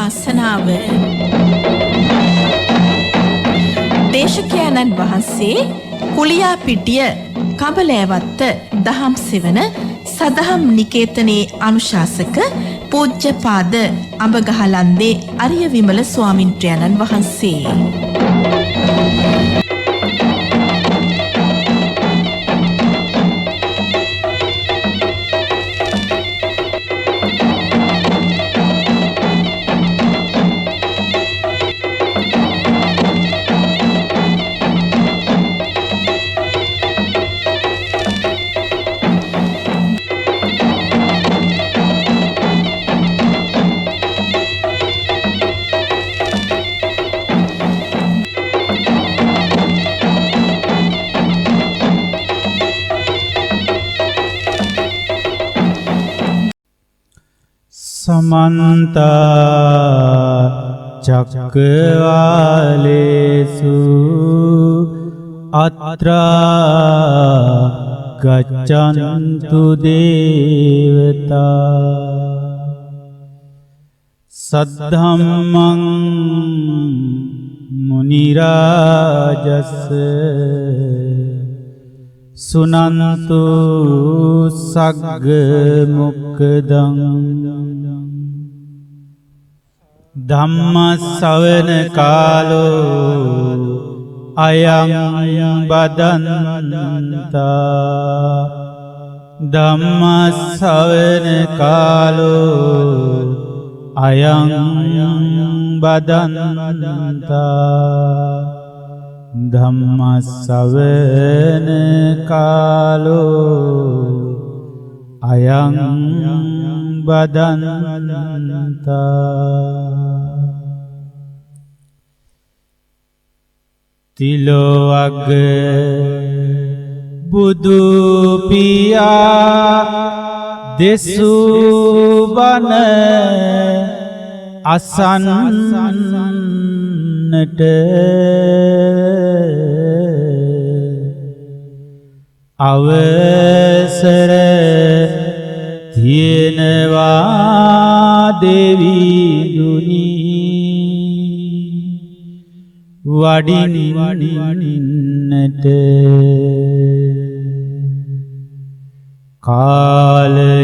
ධර්මානුශාසනාව දේශකයන්න් වහන්සේ කුලියාපිටිය කබලෑවත්ත දහම් සෙවන සදහම් නිකේතනයේ අනුශාසක පූජ්‍යපාද අඹගහලන්දේ අරිය විමල ස්වාමින්ද්‍රයන්න් වහන්සේ. समन्त चक्रवालेषु अत्रा गच्छन्तु देवता सद्धम्मं मुनिराजस्य सुनन्तु सग्ग मुक्कदं ධම්මස්සවන කාලෝ අයං බදන්තා ධම්මස්සවන කාලෝ අයං බදන්තා ධම්මස්සවන කාලෝ අයං බදන්තා තිලෝවග්ග බුදු පියා දෙසූ බණ අසන්නට අවසර තියෙනවා දෙවිඳුනි වඩින්නට කාලය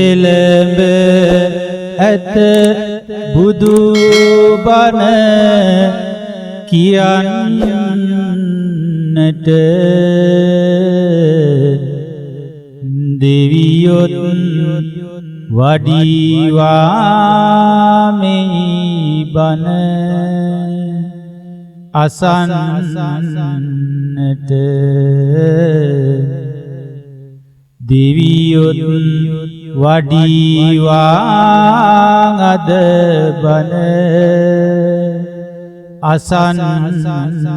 එළඹ ඇත බුදු බණ කියන්නට දෙවියොත් වඩිවා මේ බණ අසන්නට දෙවියොත් වඩිවා අද බණ අසන්නට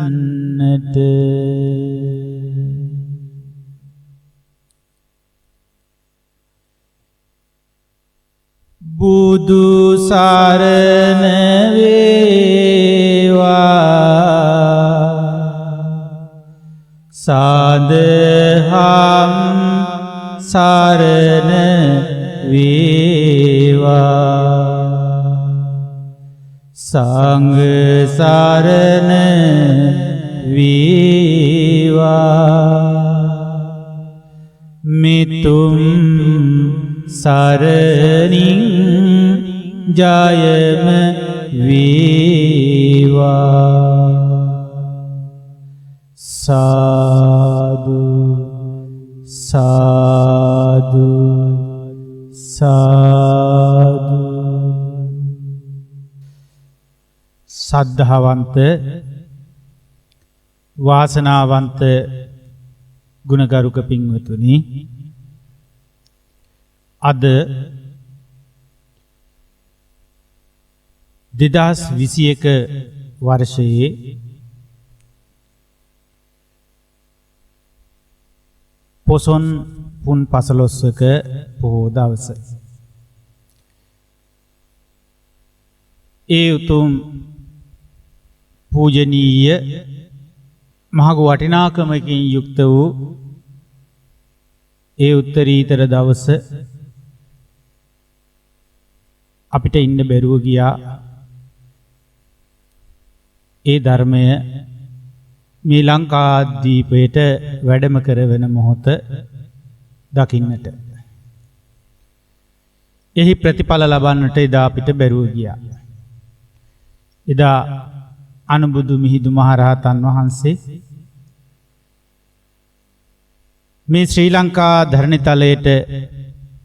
බුදු සරණ වේවා සාදහම් සරණ වේවා සංඝ සරණ වේවා මිතුම් සරණින් ජයම වේවා සාදු සාදු සාදු. සද්ධාවන්ත වාසනාවන්ත ගුණගරුක පින්වතුනි, අද 2021 වර්ෂයේ පොසොන් පුන් පසළොස්වක පොහෝ දවස. ඒ උතුම් පූජනීය මහඟු වටිනාකමකින් යුක්ත වූ ඒ උත්තරීතර දවස අපිට ඉන්න බැරුව ගියා ඒ ධර්මය මේ ලංකාදීපයට වැඩම කරවන මොහොත දකින්නට. එහි ප්‍රතිඵල ලබන්නට එදා අපිට බැරුව ගියා. එදා අනුබුදු මිහිඳු මහරහතන් වහන්සේ මේ ශ්‍රී ලංකා ධරණිතලයට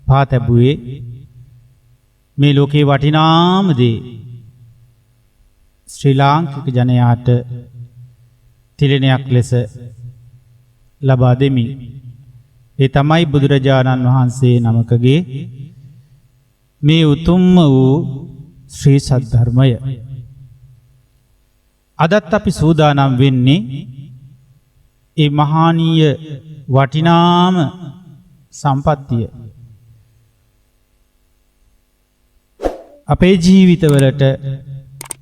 පා තැබුවේ මේ ලෝකේ වටිනාම දේ ශ්‍රී ලාංකික ජනයාට තිලනයක් ලෙස ලබා දෙමි. ඒ තමයි බුදුරජාණන් වහන්සේ නමකගේ මේ උතුම්ම වූ ශ්‍රී සද්ධර්මය. අදත් අපි සූදානම් වෙන්නේ ඒ මහානීය වටිනාම සම්පත්තිය අපේ ජීවිතවලට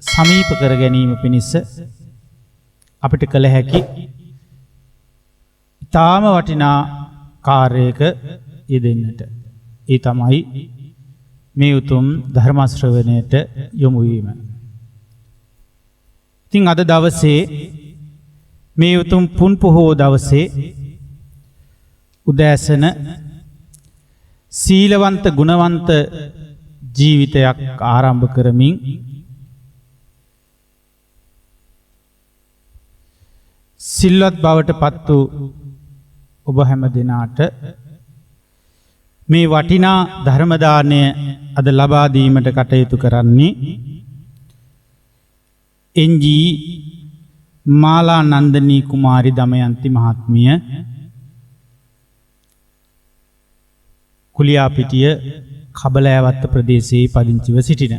සමීප කර ගැනීම පිණිස අපිට කළ හැකි ඉතාම වටිනා කාර්යයක යෙදෙන්නට. ඒ තමයි මේ උතුම් ධර්ම ශ්‍රවණයට යොමු වීම. ඉතින් අද දවසේ මේ උතුම් පුන් පොහෝ දවසේ උදෑසන සීලවන්ත ගුණවන්ත ජීවිතයක් ආරම්භ කරමින් සිල්වත් බවට පත් වූ ඔබ හැම දෙනාට මේ වටිනා ධර්ම දාණය අද ලබා දීමට කටයුතු කරන්නේ එන්ජී මාලා නන්දනී කුමාරි දමයන්ති මහත්මිය කුලියාපිටිය කබලෑවත්ත ප්‍රදේශයේ පදිංචිව සිටින.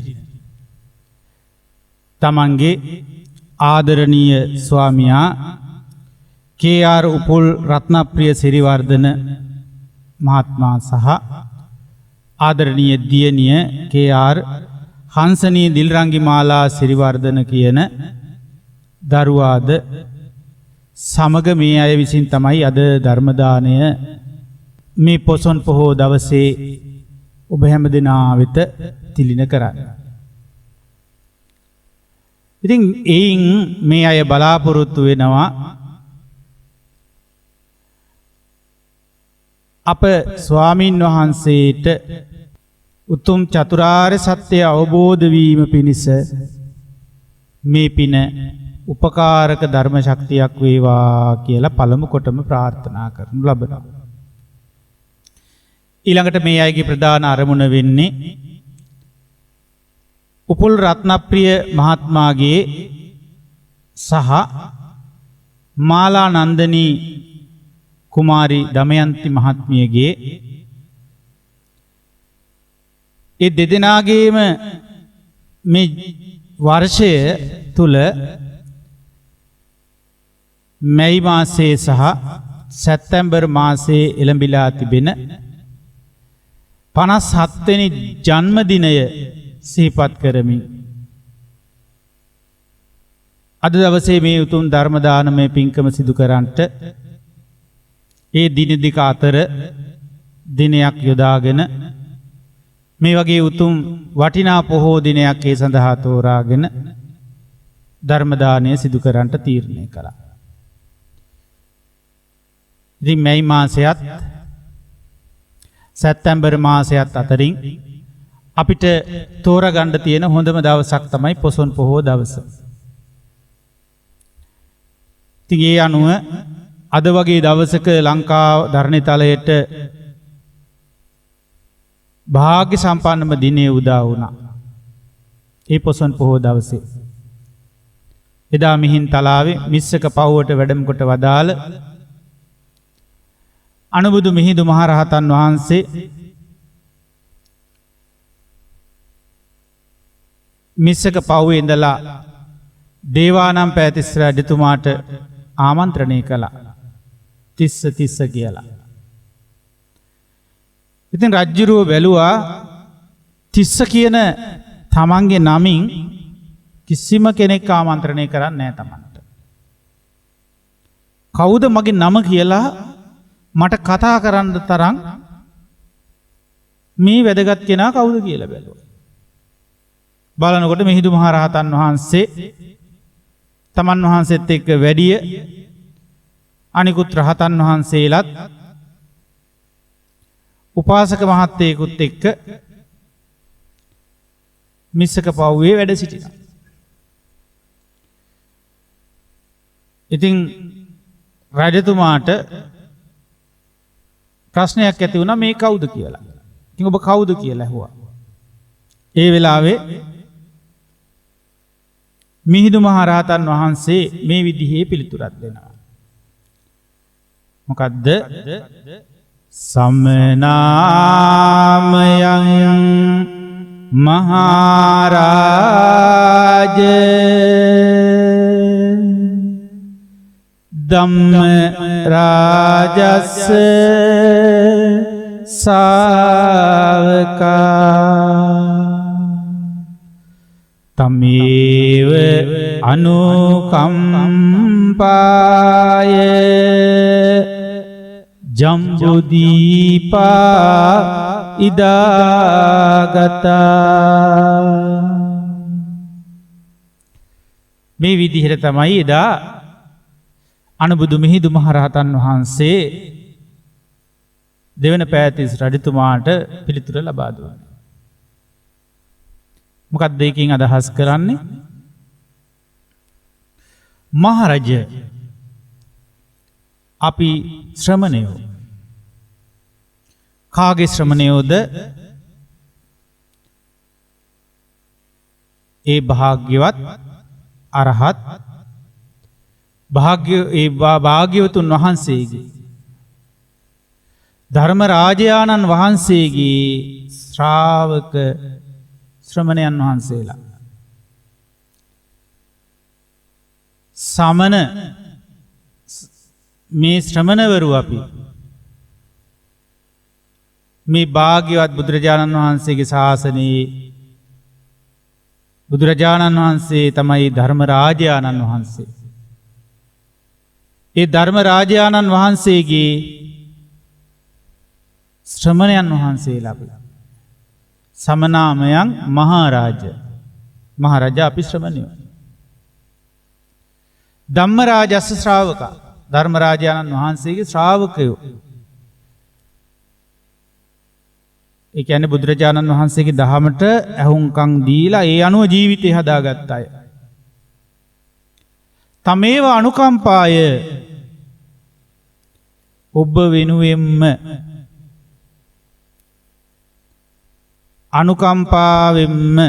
තමන්ගේ ආදරණීය ස්වාමියා කේ.ආර්. උපුල් රත්නප්‍රිය සිරිවර්ධන මහත්මයා සහ ආදරණීය දියණිය කේ.ආර්. හංසනී දිල්රංගි මාලා සිරිවර්ධන කියන දරුවාද සමග මේ අය විසින් තමයි අද ධර්ම දාණය මේ පොසොන් පොහෝ දවසේ ඔබ හැම දෙනා වෙත තිලින කරන්නේ. ඉතින් එයින් මේ අය බලාපොරොත්තු වෙනවා අප ස්වාමින් වහන්සේට උතුම් චතුරාර්ය සත්‍ය අවබෝධ වීම පිණිස මේ පින උපකාරක ධර්ම ශක්තියක් වේවා කියලා පළමු කොටම ප්‍රාර්ථනා කරනු ලබනවා. ඊළඟට මේ අයගේ ප්‍රධාන අරමුණ වෙන්නේ උපුල් රත්නප්‍රිය මහත්මයාගේ සහ මාලා නන්දනී කුමාරි දමයන්ති මහත්මියගේ ඒ දෙදෙනාගේම මේ වර්ෂය තුල මැයි මාසයේ සහ සැප්තැම්බර් මාසයේ එළඹිලා තිබෙන 57 වෙනි ජන්මදිනය සිහිපත් කරමින් අද දවසේ මේ උතුම් ධර්ම දානමය පින්කම සිදු කරන්නට ඒ දින දෙක අතර දිනයක් යොදාගෙන මේ වගේ උතුම් වටිනා පොහෝ දිනයක් ඒ සඳහා තෝරාගෙන ධර්ම දානය සිදු කරන්නට තීරණය කළා. ඉතින් මැයි මාසයත් සැප්තැම්බර් මාසයත් අතරින් අපිට තෝරගන්න තියෙන හොඳම දවසක් තමයි පොසොන් පොහෝ දවස. ඉතින් ඒ අනුව අද වගේ දවසක ලංකා ධරණිතලයට භාග්‍ය සම්පන්නම දිනේ උදා වුණා. ඒ පොසොන් පොහෝ දවසේ එදා මිහින් තලාවේ මිස්සක පවුවට වැඩම කොට වදාළ අනුබුදු මිහිඳු මහරහතන් වහන්සේ මිස්සක පවුවේ ඉඳලා දේවානම් පෑතිස්ස රජතුමාට ආමන්ත්‍රණය කළා. තිස්ස කියලා. ඉතින් රජ්ජුරුව බැලුවා තිස්ස කියන තමන්ගේ නමින් කිසිම කෙනෙක් ආමන්ත්‍රණය කරන්නේ නැහැ තමන්ට. කවුද මගේ නම කියලා මට කතා කරන්න තරම් මේ වැදගත් කෙනා කවුද කියලා බැලුවා. බලනකොට මිහිඳු මහරහතන් වහන්සේ තමන් වහන්සේත් එක්ක වැඩිය අනිකුත් රහතන් වහන්සේලාත් උපාසක මහත්තයෙකුත් එක්ක මිස්සක පව්වේ වැඩ සිටිනවා. ඉතින් රජතුමාට ප්‍රශ්නයක් ඇති වුණා මේ කවුද කියලා. ඉතින් ඔබ කවුද කියලා ඇහුවා. ඒ වෙලාවේ මිහිඳු මහරහතන් වහන්සේ මේ විදිහේ පිළිතුරක් දෙනවා. මොකද්ද? සමනාමයං මහරජ ධම්ම රාජස්ස සාවකා තමේව අනුකම්පාය ජම්බුදීපා ඉදාගතා. මේ විදිහට තමයි එදා අනුබුදු මිහිඳු මහරහතන් වහන්සේ දෙවන පෑතිස් රජතුමාට පිළිතුර ලබා දුන්නා. මොකක්ද ඒකෙන් අදහස් කරන්නේ? මහරජ අපි ශ්‍රමණයෝ. කාගේ ශ්‍රමණයෝද? ඒ භාග්‍යවත් අරහත් භාග්‍යවතුන් වහන්සේගේ ධර්ම රාජයාණන් වහන්සේගේ ශ්‍රාවක ශ්‍රමණයන් වහන්සේලා. සමන මේ ශ්‍රමණවරු අපි මේ භාග්‍යවත් බුදුරජාණන් වහන්සේගේ ශාසනයේ බුදුරජාණන් වහන්සේ තමයි ධර්ම රාජයාණන් වහන්සේ. ඒ ධර්ම රාජයාණන් වහන්සේගේ ශ්‍රමණයන් වහන්සේලා අපි. සමනාමයන් මහරජ. මහරජ අපි ශ්‍රමණයෝ. ධම්මරාජස්ස ශ්‍රාවකා. ධර්ම රාජයාණන් වහන්සේගේ ශ්‍රාවකයෝ. ඒ කියන්නේ බුදුරජාණන් වහන්සේගේ දහමට ඇහුම්කන් දීලා ඒ අනුව ජීවිතය හදාගත්ත අය. තමේව අනුකම්පාය ඔබ වෙනුවෙන්ම අනුකම්පාවෙන්ම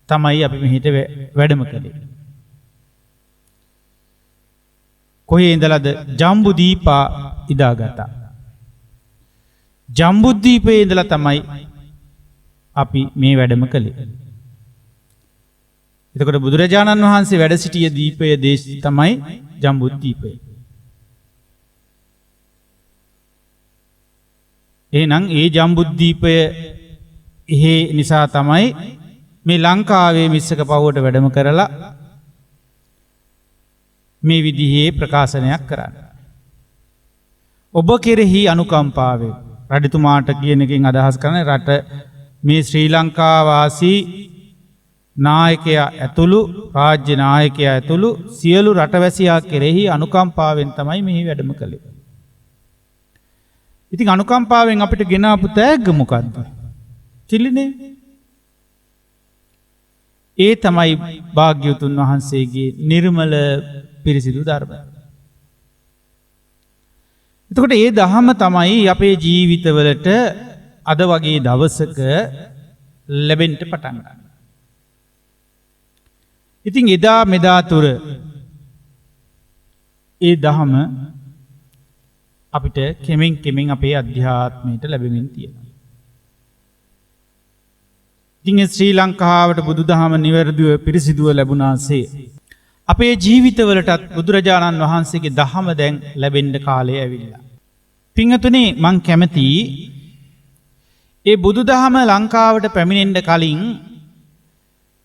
තමයි අපි මෙහිට වැඩම කළේ. කොහේ ඉඳලාද? ජම්බුදීපා ඉදාගතා. ජම්බුද්දීපයේ ඉඳලා තමයි අපි මේ වැඩම කළේ. එතකොට බුදුරජාණන් වහන්සේ වැඩ සිටිය දීපය දේශ තමයි ජම්බුද්දීපය. එහෙනම් ඒ ජම්බුද්දීපය එහෙ නිසා තමයි මේ ලංකාවේ මිස්සක පවුවට වැඩම කරලා මේ විදිහේ ප්‍රකාශනයක් කරන්න. ඔබ කෙරෙහි අනුකම්පාවෙන් රජතුමාට කියන එකෙන් අදහස් කරන රට මේ ශ්‍රී ලංකාවාසී නායකයා ඇතුළු රාජ්‍ය නායකයා ඇතුළු සියලු රටවැසියා කෙරෙහි අනුකම්පාවෙන් තමයි මෙහි වැඩම කළේ. ඉතින් අනුකම්පාවෙන් අපිට ගෙනාපු තෑග්ග මොකද්ද? තිලිනේ. ඒ තමයි භාග්‍යවතුන් වහන්සේගේ නිර්මල පිරිසිදු ධර්මය. එතකොට ඒ දහම තමයි අපේ ජීවිතවලට අද වගේ දවසක ලැබෙන්න පටන් ගන්න. ඉතින් එදා මෙදා තුර ඒ දහම අපිට කෙමෙන් කෙමෙන් අපේ අධ්‍යාත්මයට ලැබෙමින් තියෙනවා. ඉතින් ශ්‍රී ලංකාවට බුදුදහම නිවැරදිව පිරිසිදුව ලැබුණාසේ අපේ ජීවිතවලටත් බුදුරජාණන් වහන්සේගේ දහම දැන් ලැබෙන්න කාලය ඇවිල්ලා. පින්වතුනි මං කැමති ඒ බුදුදහම ලංකාවට පැමිණෙන්න කලින්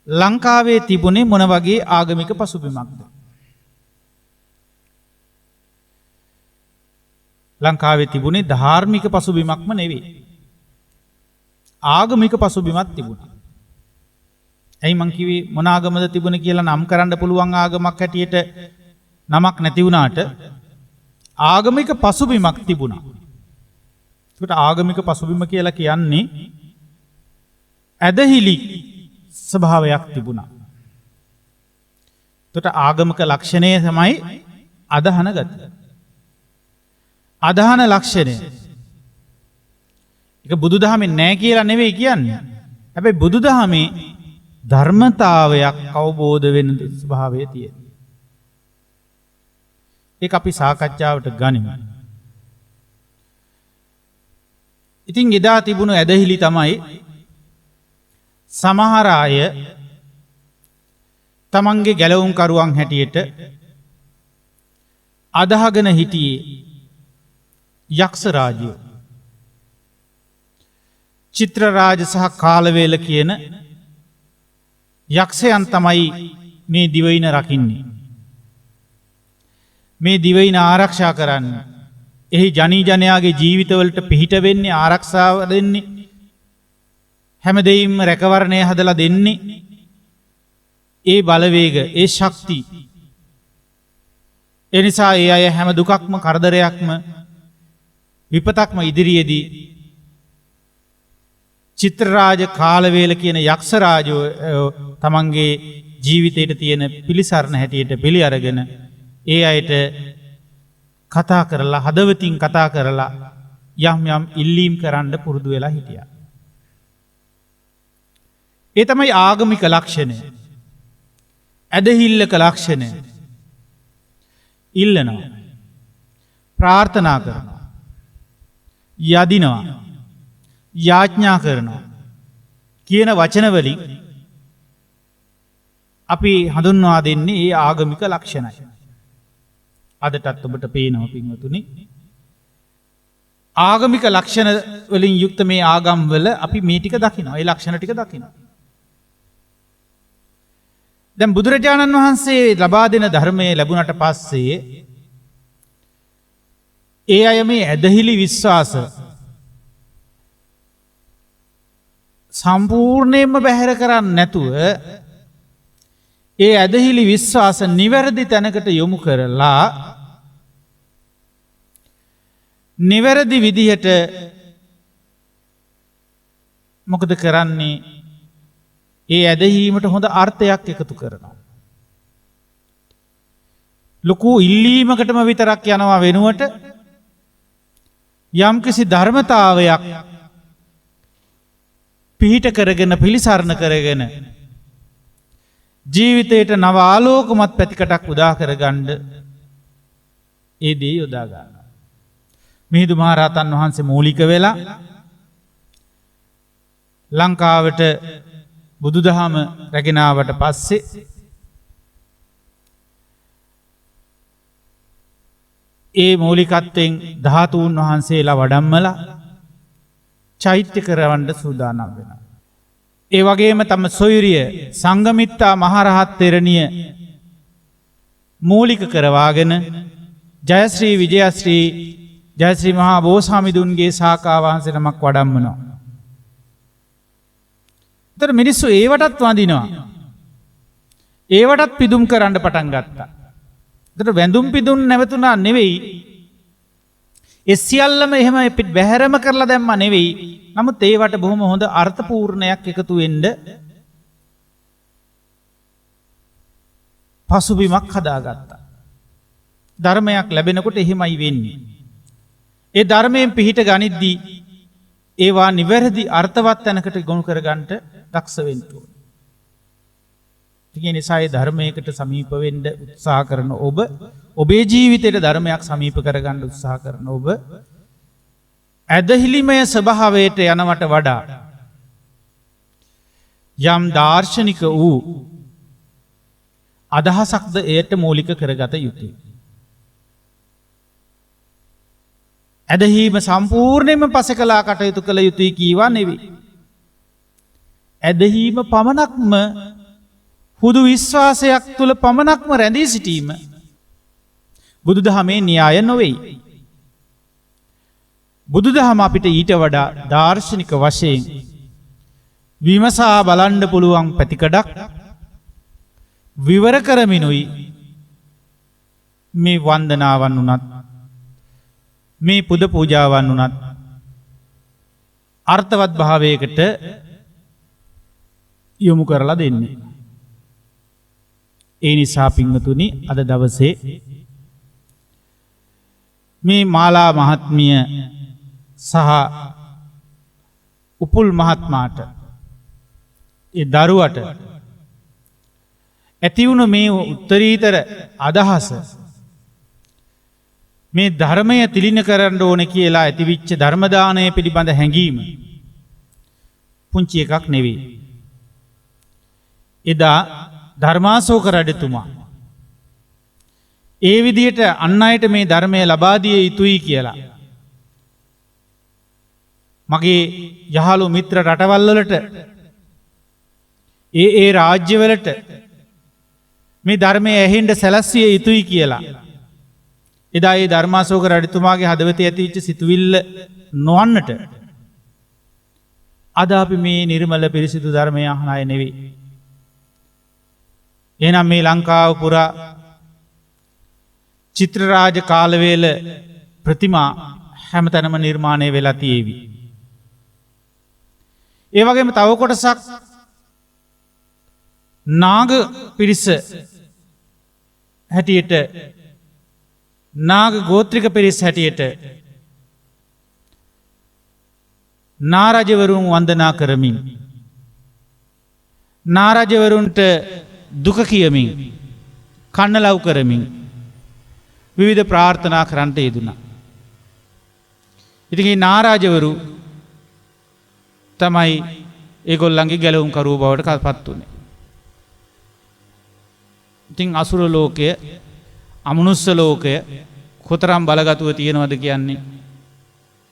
ලංකාවේ තිබුණේ මොන වගේ ආගමික පසුබිමක්ද? ලංකාවේ තිබුණේ ධාර්මික පසුබිමක්ම නෙවෙයි. ආගමික පසුබිමක් තිබුණා. ඇයි මං කිව්වේ මොන ආගමද තිබුණේ කියලා නම් කරන්න පුළුවන් ආගමක් හැටියට නමක් නැති වුණාට ආගමික පසුබිමක් තිබුණා. ඒකට ආගමික පසුබිම කියලා කියන්නේ ඇදහිලි ස්වභාවයක් තිබුණා. ඒකට ආගමික ලක්ෂණය තමයි අදහන ගතිය. අදහන ලක්ෂණය. ඒක බුදුදහමේ නැහැ කියලා නෙවෙයි කියන්නේ. හැබැයි බුදුදහමේ ධර්මතාවයක් අවබෝධ වෙන ස්වභාවය තියෙනවා. ඒක අපි සාකච්ඡාවට ගනිමු. ඉතින් එදා තිබුණු ඇදහිලි තමයි සමහර අය තමන්ගේ ගැලවුම්කරුවන් හැටියට අදහගෙන හිටියේ යක්ෂ රාජයෝ. චිත්‍රරාජ සහ කාලවේල කියන යක්ෂයන් තමයි මේ දිවයින රකින්නේ. මේ දිවයින ආරක්ෂා කරන්න. එහි ජනී ජනයාගේ ජීවිතවලට පිහිට වෙන්නේ ආරක්ෂාව දෙන්නේ. හැමදෙයින්ම රැකවරණය හදලා දෙන්නේ. ඒ බලවේග, ඒ ශක්ති. එනිසා ඒ අය හැම දුකක්ම කරදරයක්ම විපතක්ම ඉදිරියේදී චිත්‍රරාජ කාලවේල කියන යක්ෂ රාජෝ තමන්ගේ ජීවිතයට තියෙන පිළිසරණ හැටියට පිළි අරගෙන ඒ අයට කතා කරලා හදවතින් කතා කරලා යම් යම් ඉල්ලීම් කරන්න පුරුදු වෙලා හිටියා. ඒ තමයි ආගමික ලක්ෂණය. ඇදහිල්ලක ලක්ෂණය. ඉල්ලනවා. ප්‍රාර්ථනා කරනවා. යදිනවා. යාඥා කරනවා. කියන වචනවලින් අපි හඳුන්වා දෙන්නේ ඒ ආගමික ලක්ෂණයි. අදටත් ඔබට පේනවා පින්වතුනි. ආගමික ලක්ෂණ වලින් යුක්ත මේ ආගම් වල අපි මේ ටික දකිනවා. ඒ ලක්ෂණ ටික දකිනවා. දැන් බුදුරජාණන් වහන්සේ ලබා දෙන ධර්මයේ ලැබුණට පස්සේ ඒ අය මේ ඇදහිලි විශ්වාස සම්පූර්ණයෙන්ම බැහැර කරන්නේ නැතුව ඒ ඇදහිලි විශ්වාස නිවැරදි තැනකට යොමු කරලා නිවැරදි විදිහට මොකද කරන්නේ? ඒ ඇදහීමට හොඳ අර්ථයක් එකතු කරනවා. ලොකු ඉල්ලීමකටම විතරක් යනවා වෙනුවට යම්කිසි ධර්මතාවයක් පිහිට කරගෙන පිළිසරණ කරගෙන ජීවිතයට නව ආලෝකමත් පැතිකටක් උදා කරගන්න ඒ දේ යොදා ගන්නවා. මිහිඳු මහරහතන් වහන්සේ මූලික වෙලා ලංකාවට බුදුදහම රැගෙන ආවට පස්සේ ඒ මූලිකත්වයෙන් ධාතුන් වහන්සේලා වඩම්මලා චෛත්‍ය කරවන්න සූදානම් වෙනවා. ඒ වගේම තම සොයුරිය සංඝමිත්තා මහරහත් තෙරණිය මූලික කරවාගෙන ජයශ්‍රී විජයශ්‍රී ජයශ්‍රී මහා බෝසාමිඳුන්ගේ ශාඛා වහන්සේ නමක් වඩම්මනවා. ඒතර මිනිස්සු ඒවටත් වඳිනවා. ඒවටත් පිදුම් කරන්න පටන් ගත්තා. ඒතර වැඳුම් පිදුම් නැවතුණා නෙවෙයි. ඒ සියල්ලම එහෙම බැහැරම කරලා දැම්මා නෙවෙයි. නමුත් ඒවට බොහොම හොඳ අර්ථපූර්ණයක් එකතු වෙන්න පසුබිමක් හදාගත්තා. ධර්මයක් ලැබෙනකොට එහෙමයි වෙන්නේ. ඒ ධර්මයෙන් පිහිට ගනිද්දී ඒවා නිවැරදි අර්ථවත් තැනකට ගොනු කරගන්නට දක්ෂ වෙන්න ඕනේ. ඒ නිසා ඒ ධර්මයකට සමීප වෙන්න උත්සාහ කරන ඔබ, ඔබේ ජීවිතයට ධර්මයක් සමීප කරගන්න උත්සාහ කරන ඔබ ඇදහිලිමය ස්වභාවයට යනවට වඩා යම් දාර්ශනික වූ අදහසක්ද එයට මූලික කරගත යුතුයි. ඇදහීම සම්පූර්ණයෙන්ම පසකලා කටයුතු කළ යුතුයි කීවා නෙවෙයි. ඇදහීම පමණක්ම හුදු විශ්වාසයක් තුළ පමණක්ම රැඳී සිටීම බුදුදහමේ න්‍යාය නොවෙයි. බුදුදහම අපිට ඊට වඩා දාර්ශනික වශයෙන් විමසා බලන්න පුළුවන් පැතිකඩක් විවර කරමිනුයි මේ වන්දනාවන් වුණත් මේ පුද පූජාවන් වුණත් අර්ථවත් භාවයකට යොමු කරලා දෙන්නේ. ඒ නිසා පින්වතුනි අද දවසේ මේ මාලා මහත්මිය සහ උපුල් මහත්මාට ඒ දරුවට ඇතිවුණු මේ උත්තරීතර අදහස මේ ධර්මය තිලින කරන්න ඕන කියලා ඇතිවිච්ච ධර්මදානය පිළිබඳ හැඟීම පුංචි එකක් නෙවෙයි. එදා ධර්මාශෝක රජතුමා ඒ විදිහට අන් අයට මේ ධර්මය ලබා දිය යුතුයි කියලා මගේ යහළු මිත්‍ර රටවල් වලට ඒ රාජ්‍යවලට මේ ධර්මය ඇහෙන්න සැලැස්විය යුතුයි කියලා එදා ඒ ධර්මාශෝක රජතුමාගේ හදවතේ ඇතිවෙච්ච සිතුවිල්ල නොවන්නට අද අපි මේ නිර්මල පිරිසිදු ධර්මය අහන අය නෙවෙයි. එහෙනම් මේ ලංකාව පුරා චිත්‍රරාජ කාලවේල ප්‍රතිමා හැමතැනම නිර්මාණය වෙලා තියෙවි. ඒ වගේම තව කොටසක් නාග පිරිස හැටියට නාග ගෝත්‍රික පිරිස් හැටියට නාරජවරුන් වන්දනා කරමින් නාරජවරුන්ට දුක කියමින් කන්නලව් කරමින් විවිධ ප්‍රාර්ථනා කරන්නට යෙදුණා. ඉතින් මේ නාරජවරු තමයි ඒගොල්ලන්ගේ ගැලවුම් කරුවෝ බවට පත් වුණේ. ඉතින් අසුර ලෝකය අමනුස්ස ලෝකය කොතරම් බලගතුව තියෙනවද කියන්නේ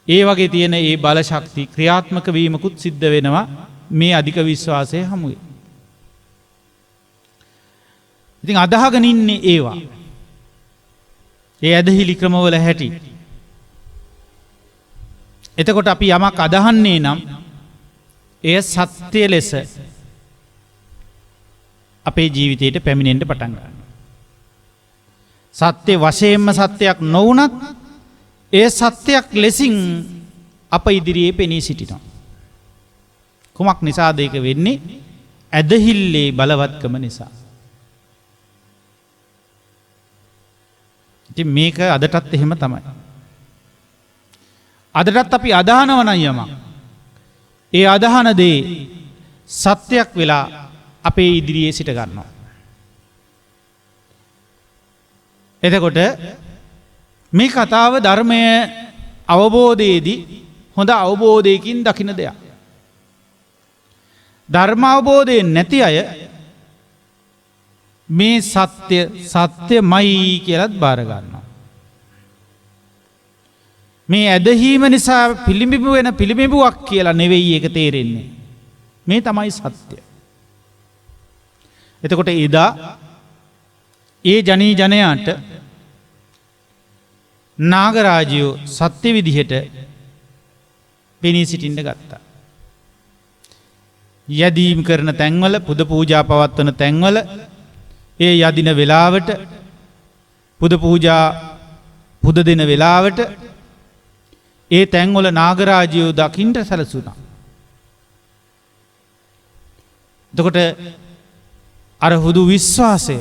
ඒ වගේ තියෙන ඒ බල ශක්ති ක්‍රියාත්මක වීමකුත් සිද්ධ වෙනවා මේ අධික විශ්වාසය හමුවේ. ඉතින් අදහගෙන ඉන්නේ ඒවා. ඒ ඇදහිලි ක්‍රමවල හැටි. එතකොට අපි යමක් අදහන්නේ නම් එය සත්‍ය ලෙස අපේ ජීවිතයට පැමිණෙන්න පටන් ගන්නවා. සත්‍ය වශයෙන්ම සත්‍යයක් නොවුනත් ඒ සත්‍යයක් ලෙසින් අප ඉදිරියේ පෙනී සිටිනවා. කුමක් නිසාද ඒක වෙන්නේ? ඇදහිල්ලේ බලවත්කම නිසා. ඉතින් මේක අදටත් එහෙම තමයි. අදටත් අපි අදහනව නම් යමක්. ඒ අදහන දේ සත්‍යයක් වෙලා අපේ ඉදිරියේ සිට ගන්නවා. එතකොට මේ කතාව ධර්මය අවබෝධයේදී හොඳ අවබෝධයකින් දකින දෙයක්. ධර්ම අවබෝධයෙන් නැති අය මේ සත්‍යමයි කියලත් බාර ගන්නවා. මේ ඇදහීම නිසා පිළිඹු වෙන පිළිඹුවක් කියලා නෙවෙයි ඒක තේරෙන්නේ. මේ තමයි සත්‍ය. එතකොට එදා ඒ ජනී ජනයාට නාගරාජයෝ සත්‍ය විදිහට පෙනී සිටින්න ගත්තා. යදීම් කරන තැන්වල පුද පූජා පවත්වන තැන්වල ඒ යදින වෙලාවට පුද පූජා පුද දෙන වෙලාවට ඒ තැන්වල නාගරාජයෝ දකින්ට සැලසුණා. එතකොට අර හුදු විශ්වාසය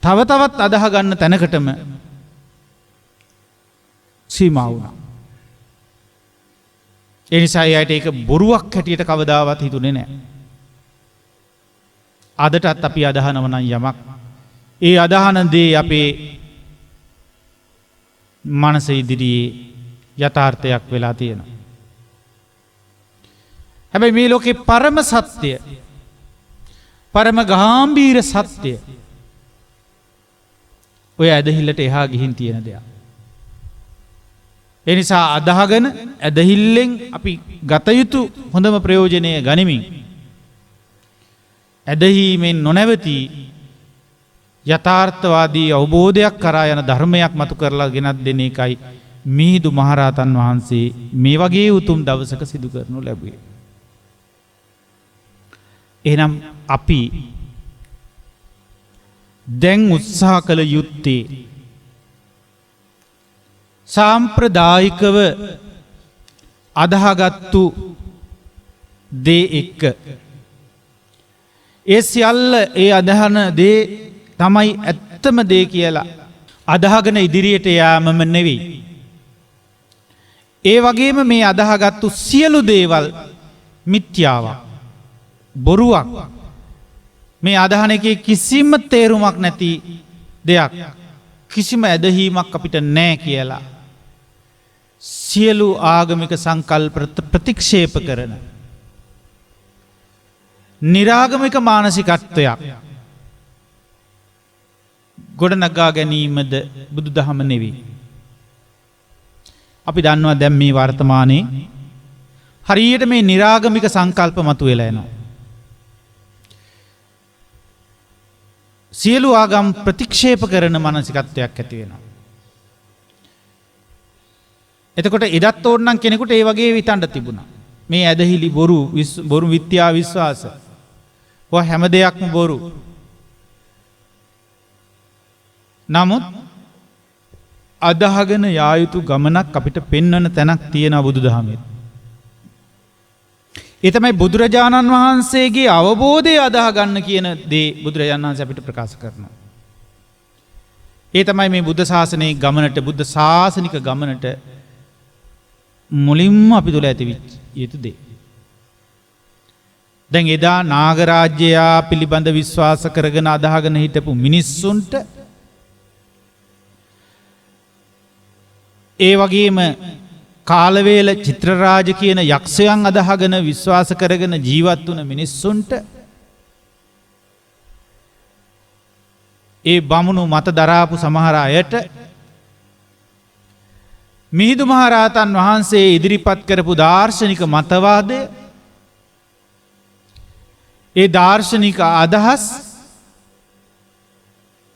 තව තවත් අදහ ගන්න තැනකටම සීමා වුණා. ඒ නිසා එයාට ඒක බොරුවක් හැටියට කවදාවත් හිතුනේ නැහැ. අදටත් අපි අදහනව නම් යමක් ඒ අදහන දේ අපේ මනස ඉදිරියේ යථාර්ථයක් වෙලා තියෙනවා. හැබැයි මේ ලෝකේ පරම සත්‍ය පරම ගාම්භීර සත්‍ය ඔය ඇදහිල්ලට එහා ගිහින් තියෙන දෙයක්. ඒ නිසා අදහගෙන ඇදහිල්ලෙන් අපි ගත යුතු හොඳම ප්‍රයෝජනය ගනිමින් ඇදහීමෙන් නොනැවති යථාර්ථවාදී අවබෝධයක් කරා යන ධර්මයක් මතු කරලා ගෙනත් දෙන එකයි මිහිඳු මහරහතන් වහන්සේ මේ වගේ උතුම් දවසක සිදු කරනු ලැබුවේ. එහෙනම් අපි දැන් උත්සාහ කළ යුත්තේ සාම්ප්‍රදායිකව අදහාගත්තු දේ එක්ක ඒ සියල්ල ඒ අදහන දේ තමයි ඇත්තම දේ කියලා අදහගෙන ඉදිරියට යාමම නෙවෙයි. ඒ වගේම මේ අදහාගත්තු සියලු දේවල් මිත්‍යාවක්, බොරුවක්, මේ අදහන එකේ කිසිම තේරුමක් නැති දෙයක්, කිසිම ඇදහීමක් අපිට නැහැ කියලා සියලු ආගමික සංකල්ප ප්‍රතික්ෂේප කරන නිරාගමික මානසිකත්වයක් ගොඩනගා ගැනීමද බුදුදහම නෙවෙයි. අපි දන්නවා දැන් මේ වර්තමානයේ හරියට මේ නිරාගමික සංකල්ප මතුවෙලා එනවා. සියලු ආගම් ප්‍රතික්ෂේප කරන මානසිකත්වයක් ඇති වෙනවා. එතකොට එදත් ඕනනම් කෙනෙකුට ඒ වගේ විතණ්ඩ තිබුණා. මේ ඇදහිලි බොරු විත්‍යා විශ්වාස. ඔය හැම දෙයක්ම බොරු. නමුත් අදහගෙන යා යුතු ගමනක් අපිට පෙන්වන තැනක් තියෙනවා බුදුදහමේ. ඒ තමයි බුදුරජාණන් වහන්සේගේ අවබෝධය අදාහ ගන්න කියන දේ බුදුරජාණන් වහන්සේ අපිට ප්‍රකාශ කරනවා. ඒ තමයි මේ බුද්ධ ශාසනයේ ගමනට, බුද්ධ ශාසනික ගමනට මුලින්ම අපි තුළ ඇති යුතු දේ. දැන් එදා නාගරාජ්‍යයා පිළිබඳ විශ්වාස කරගෙන අදාහගෙන හිටපු මිනිස්සුන්ට ඒ වගේම කාලවේල චිත්‍රරාජ කියන යක්ෂයන් අදහගෙන විශ්වාස කරගෙන ජීවත් වුණ මිනිස්සුන්ට ඒ බමුණු මත දරාපු සමහර අයට මිහිඳු මහරහතන් වහන්සේ ඉදිරිපත් කරපු දාර්ශනික මතවාදය, ඒ දාර්ශනික අදහස්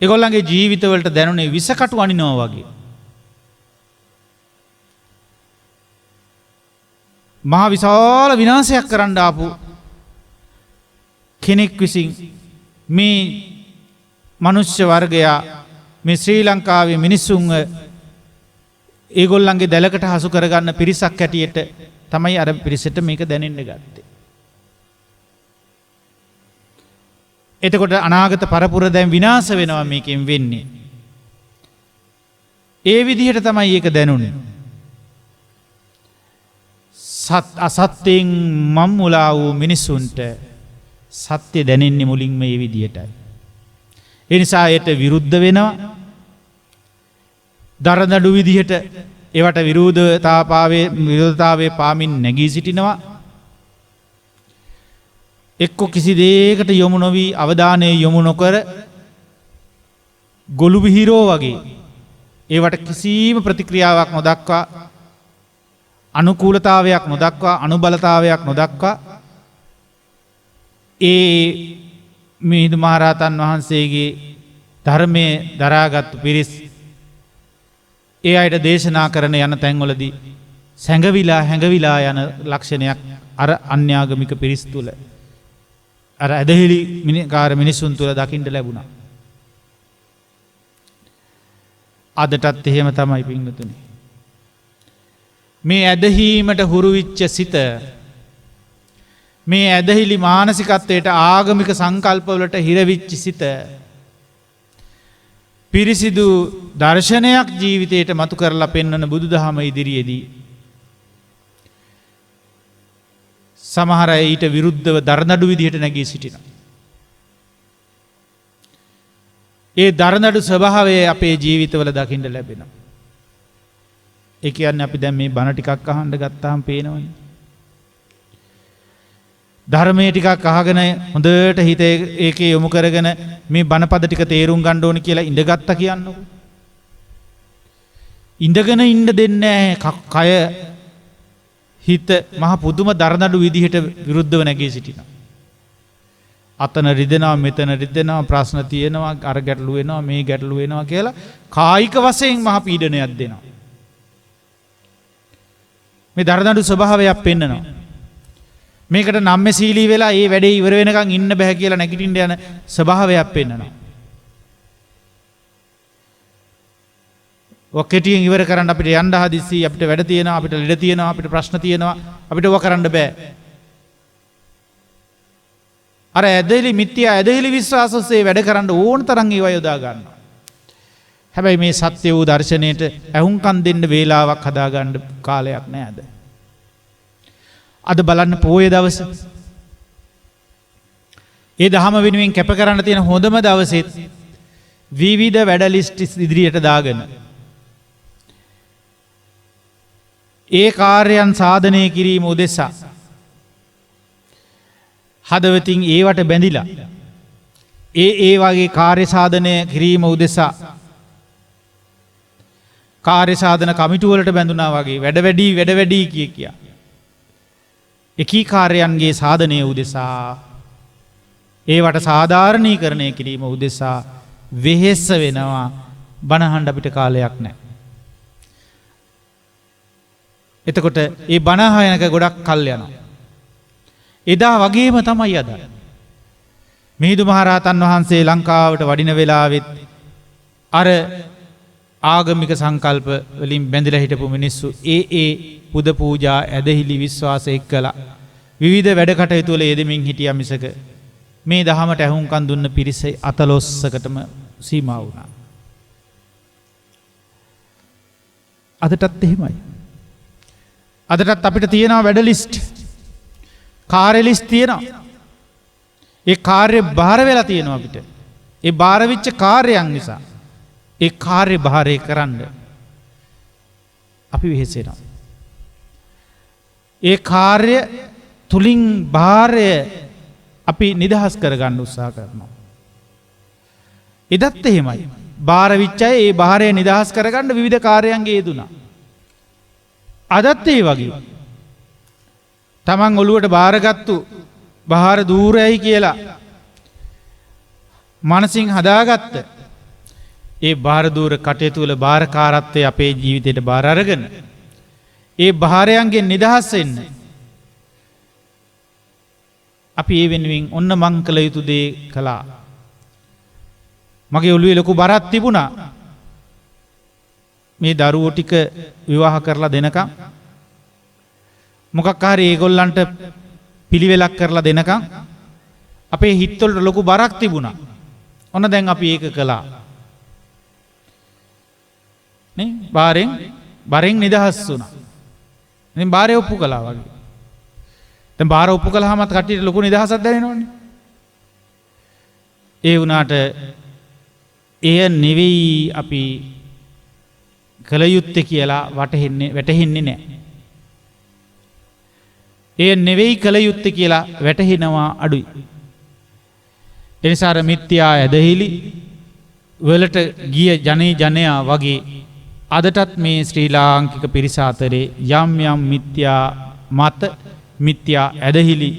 ඒගොල්ලන්ගේ ජීවිතවලට දැනුනේ විසකටු අනිනවා වගේ. මහා විශාල විනාශයක් කරන්න ආපු කෙනෙක් විසින් මේ මනුෂ්‍ය වර්ගයා මේ ශ්‍රී ලංකාවේ මිනිස්සුන්ව ඒගොල්ලන්ගේ දැලකට හසු කරගන්න පිරිසක් හැටියට තමයි අර පිරිසට මේක දැනෙන්න ගත්තේ. එතකොට අනාගත පරපුර දැන් විනාශ වෙනවා මේකෙන් වෙන්නේ. ඒ විදිහට තමයි ඒක දැනුනේ. අසත්‍යයෙන් මම්මුලා වූ මිනිසුන්ට සත්‍ය දැනෙන්නේ මුලින්ම මේ විදිහටයි. ඒ නිසා ඒට විරුද්ධ වෙනවා. දරදඬු විදිහට ඒවට විරෝධතාවයේ පාමින් නැගී සිටිනවා. එක්ක කිසි දෙයකට යොමු නොවි අවධානය යොමු නොකර ගොළු විහිරෝ වගේ ඒවට කිසිම ප්‍රතික්‍රියාවක් නොදක්වා, අනුකූලතාවයක් නොදක්වා, අනුබලතාවයක් නොදක්වා ඒ මිහිඳු මහරහතන් වහන්සේගේ ධර්මයේ දරාගත්තු පිරිස් ඒ අයට දේශනා කරන යන තැන්වලදී හැඟවිලා යන ලක්ෂණයක් අර අන්‍යාගමික පිරිස් තුළ, අර ඇදහිලි කාර මිනිසුන් තුළ දකින්න ලැබුණා. අදටත් එහෙම තමයි පින්වතුනි. මේ ඇදහීමට හුරුවිච්ච සිත, මේ ඇදහිලි මානසිකත්වයට ආගමික සංකල්පවලට හිරවිච්ච සිත පිරිසිදු දර්ශනයක් ජීවිතයට මතු කරලා පෙන්වන බුදුදහම ඉදිරියේදී සමහර අය ඊට විරුද්ධව දරදඬු විදිහට නැගී සිටිනවා. ඒ දරදඬු ස්වභාවය අපේ ජීවිතවල දකින්න ලැබෙනවා. ඒ කියන්නේ අපි දැන් මේ බණ ටිකක් අහන්න ගත්තාම පේනවනේ. ධර්මයේ ටිකක් අහගෙන හොඳට හිත ඒකේ යොමු කරගෙන මේ බණපද ටික තේරුම් ගන්න ඕන කියලා ඉඳගත්තා කියන්නකො. ඉඳගෙන ඉන්න දෙන්නේ කය හිත මහ පුදුම දරදඬු විදිහට විරුද්ධව නැගී සිටිනවා. අතන රිදෙනවා, මෙතන රිදෙනවා, ප්‍රශ්න තියෙනවා, අර ගැටලු වෙනවා, මේ ගැටලු වෙනවා කියලා කායික වශයෙන් මහ පීඩනයක් දෙනවා. මේ දරදඬු ස්වභාවයක් පෙන්නනවා. මේකට නම්මශීලී වෙලා ඒ වැඩේ ඉවර වෙනකන් ඉන්න බෑ කියලා නැගිටින්න යන ස්වභාවයක් පෙන්වනවා. ඔක්කෙටියෙන් ඉවර කරන්න අපිට යන්න හදිස්සි අපිට වැඩ තියෙනවා අපිට ලෙඩ තියෙනවා අපිට ප්‍රශ්න තියෙනවා අපිට ඔව කරන්න බෑ. අර ඇදහිලි මිත්‍යා ඇදහිලි විශ්වාස ඔස්සේ වැඩ කරන්න ඕන තරම් ඒවා යොදා ගන්නවා. හැබැයි මේ සත්‍ය වූ දර්ශනයට ඇහුම්කන් දෙන්න වේලාවක් හදාගන්න කාලයක් නෑ අද. අද බලන්න පෝය දවස. ඒ දහම වෙනුවෙන් කැප කරන්න තියෙන හොඳම දවසෙත් විවිධ වැඩ ලිස්ට් ඉදිරියට දාගෙන ඒ කාර්යයන් සාධනය කිරීම උදෙසා හදවතින් ඒවට බැඳිලා ඒ වගේ කාර්ය සාධනය කිරීම උදෙසා කාර්ය සාධන කමිටුවලට බැඳුනා වගේ වැඩ වැඩි කියා. එකී කාර්යයන්ගේ සාධනය උදෙසා ඒවට සාධාරණීකරණය කිරීම උදෙසා වෙහෙස්ස වෙනවා බණහඬ අපිට කාලයක් නෑ. එතකොට ඒ බණහයනක ගොඩක් කල් යනවා. එදා වගේම තමයි අද. මිහිඳු මහරහතන් වහන්සේ ලංකාවට වඩින වෙලාවෙත් අර ආගමික සංකල්ප වලින් බැඳිලා හිටපු මිනිස්සු ඒ පුද පූජා ඇදහිලි විශ්වාස එක්කලා විවිධ වැඩ කටයුතු වල යෙදෙමින් හිටියා මිසක මේ දහමට ඇහුම්කන් දුන්න පිරිස 14කටම සීමා වුණා. අදටත් එහෙමයි. අදටත් අපිට තියෙනවා වැඩ ලිස්ට්. කාර්ය ලිස්ට් තියෙනවා. ඒ කාර්ය බාර වෙලා තියෙනවා අපිට. ඒ බාර වෙච්ච කාර්යයන් නිසා ඒ කාර්ය භාරය කරන්න අපි වෙහෙසෙනවා. ඒ කාර්ය තුලින් භාරය අපි නිදහස් කරගන්න උත්සාහ කරනවා. එදත් එහෙමයි. භාර විච්චය ඒ භාරය නිදහස් කරගන්න විවිධ කාර්යයන්ගේ යෙදුණා. අදත් ඒ වගේ. තමන් ඔළුවට බාරගත්තු බාහිර දූරයයි කියලා මනසින් හදාගත්ත ඒ බාහිර දූර කටයුතු වල බාරකාරත්වය අපේ ජීවිතයට බාර අරගෙන ඒ භාරයන්ගෙන් නිදහස් වෙන්න අපි ඒ වෙනුවෙන් ඔන්න මං කළ යුතු දේ කළා. මගේ ඔළුවේ ලොකු බරක් තිබුණා. මේ දරුවෝ ටික විවාහ කරලා දෙනකම් මොකක් හරි ඒගොල්ලන්ට පිළිවෙලක් කරලා දෙනකම් අපේ හිතවලට ලොකු බරක් තිබුණා. ඔන්න දැන් අපි ඒක කළා. නේ? බරෙන් නිදහස් වුණා. ඉතින් බාරය ඔප්පු කළා වගේ. දැන් බාර ඔප්පු කළාමත් කට්ටියට ලොකු නිදහසක් දැනෙනවනේ. ඒ වුණාට එය නෙවෙයි අපි කළ යුත්තේ කියලා වැටහෙන්නේ නැහැ. එය නෙවෙයි කළ යුත්තේ කියලා වැටහෙනවා අඩුයි. එනිසා අර මිත්‍යා ඇදහිලි වලට ගිය ජනයා වගේ අදටත් මේ ශ්‍රී ලාංකික පිරිස අතරේ යම් මිත්‍යා මත මිත්‍යා ඇදහිලි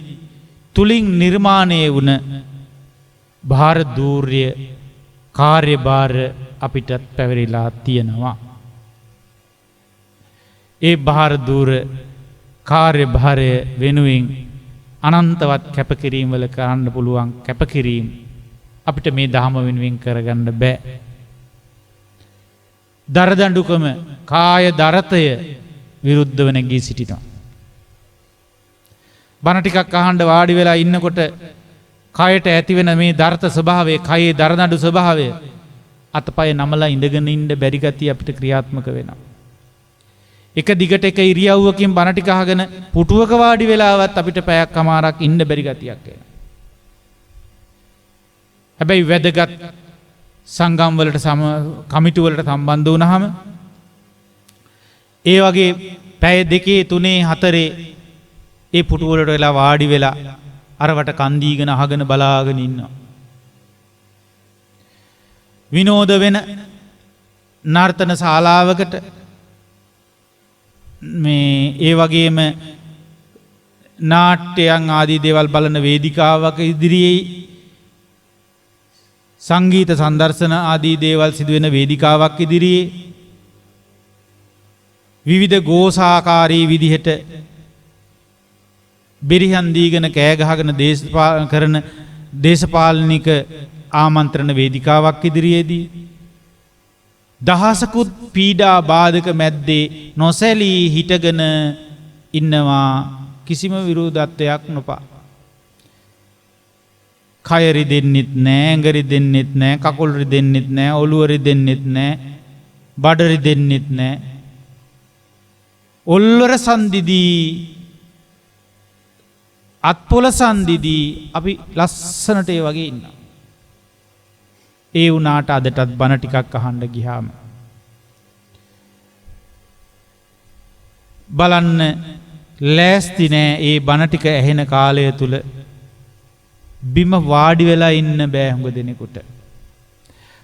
තුලින් නිර්මාණය වුණ භාර දූර්ය කාර්යභාර අපිටත් පැවරිලා තියෙනවා. ඒ භාර දූර කාර්යභාරය වෙනුවෙන් අනන්තවත් කැපකිරීම් වල කරන්න පුළුවන් කැපකිරීම් අපිට මේ ධහම වෙනුවෙන් කරගන්න බෑ. දරදඬුකම කාය දරතය විරුද්ධව නැගී සිටිනවා. බණ ටිකක් අහන්න වාඩි වෙලා ඉන්නකොට කයට ඇතිවෙන මේ දරත ස්වභාවය, කයේ දරදඬු ස්වභාවය අතපය නමලා ඉඳගෙන ඉන්න බැරි ගතිය අපිට ක්‍රියාත්මක වෙනවා. එක දිගට එක ඉරියව්වකින් බණ ටික අහගෙන පුටුවක වාඩි වෙලාවත් අපිට පැයක් කමාරක් ඉන්න බැරි ගතියක් එනවා. හැබැයි වැදගත් සංගම් වලට කමිටු වලට සම්බන්ධ වුණාම ඒ වගේ පැය 2 3 4 ඒ පුටුව වලට වෙලා වාඩි වෙලා අරවට කන් දීගෙන අහගෙන බලාගෙන ඉන්නවා. විනෝද වෙන නර්තන ශාලාවකට මේ ඒ වගේම නාට්‍යයන් ආදී දේවල් බලන වේදිකාවක ඉදිරියේ සංගීත සම්දර්ශන ආදී දේවල් සිදුවෙන වේදිකාවක් ඉදිරියේ විවිධ ගෝසාකාරී විදිහට බෙරිහන් දීගෙන කෑ ගහගෙන දේශපාලන කරන දේශපාලනික ආමන්ත්‍රණ වේදිකාවක් ඉදිරියේදී දහසකුත් පීඩා බාධක මැද්දේ නොසැලී හිටගෙන ඉන්නවා කිසිම විරෝධත්වයක් නොපා. කයරි දෙන්නෙත් නෑ, ඇඟරි දෙන්නෙත් නෑ, කකුල්රි දෙන්නෙත් නෑ, ඔළුවරි දෙන්නෙත් නෑ, බඩරි දෙන්නෙත් නෑ. ඔල්වර සන්දිදී අත්පොල සන්දිදී අපි ලස්සනට ඒ වගේ ඉන්න. ඒ වුණාට අදටත් බණ ටිකක් අහන්න ගියාම බලන්න ලෑස්ති නෑ ඒ බණ ටික ඇහෙන කාලය තුල බිම වාඩි වෙලා ඉන්න බෑ හුඟ දෙනෙකුට.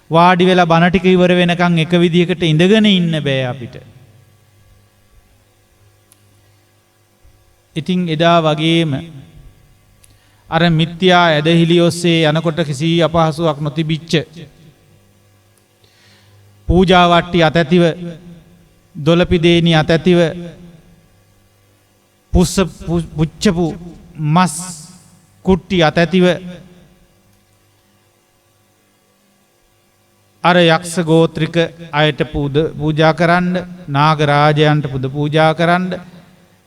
වාඩි වෙලා බණ ටික ඉවර වෙනකන් එක විදියකට ඉඳගෙන ඉන්න බෑ අපිට. ඉතින් එදා වගේම අර මිත්‍යා ඇදහිලි ඔස්සේ යනකොට කිසි අපහසුයක් නොතිබිච්ච පූජා වට්ටි අතැතිව දොළපිදේනි අතැතිව පුච්චපු මස් කුට්ටි අතැතිව අර යක්ෂ ගෝත්‍රික අයට පූජා කරන්න, නාග රාජයන්ට පුද පූජා කරන්න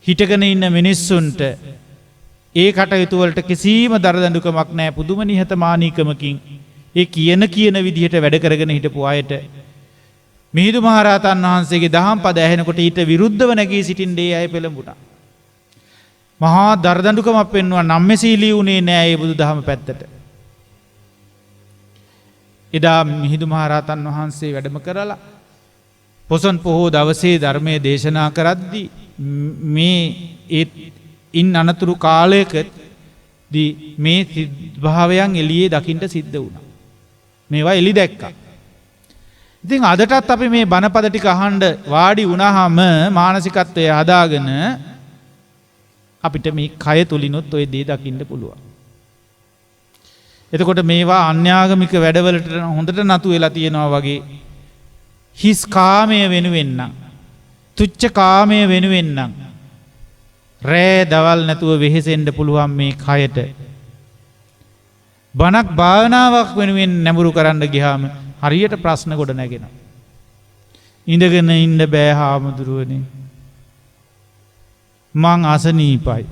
හිටගෙන ඉන්න මිනිස්සුන්ට ඒ කටයුතු වලට කිසිම දරදඬුකමක් නැහැ. පුදුම නිහතමානීකමකින් ඒ කියන විදිහට වැඩ කරගෙන හිටපු අයට මිහිඳු මහරහතන් වහන්සේගේ දහම් පද ඇහෙනකොට ඊට විරුද්ධව නැගී සිටින්න ඒ අය පෙළඹුණා. මහා දරදඬුකමක් පෙන්වුවා. නම්මෙසීලී උනේ නෑ ඒ බුදු දහම පැත්තට. එදා මිහිඳු මහරහතන් වහන්සේ වැඩම කරලා පොසොන් පොහෝ දවසේ ධර්මයේ දේශනා කරද්දී මේ ඉන් අනතුරු කාලයකදී මේ සිද්ධාවයන් එළියේ දකින්න සිද්ධ වුණා. මේවා එළි දැක්කා. ඉතින් අදටත් අපි මේ බණපද ටික අහන්න වාඩි වුණාම මානසිකත්වය හදාගෙන අපිට මේ කය තුලිනුත් ওই දේ දකින්න පුළුවන්. එතකොට මේවා අන්‍යාගමික වැඩවලට හොඳට නතු වෙලා තියෙනවා වගේ හිස් කාමයේ වෙනුවෙන් නම්, තුච්ච කාමයේ වෙනුවෙන් නම් රෑ දවල් නැතුව වෙහෙසෙන්න පුළුවන් මේ කයට. බණක් භාවනාවක් වෙනුවෙන් නැඹුරු කරන්න ගියාම හරියට ප්‍රශ්න ගොඩ නැගෙනවා. ඉඳගෙන ඉන්න බෑ හාමුදුරුවනේ. මං අසනීපයි.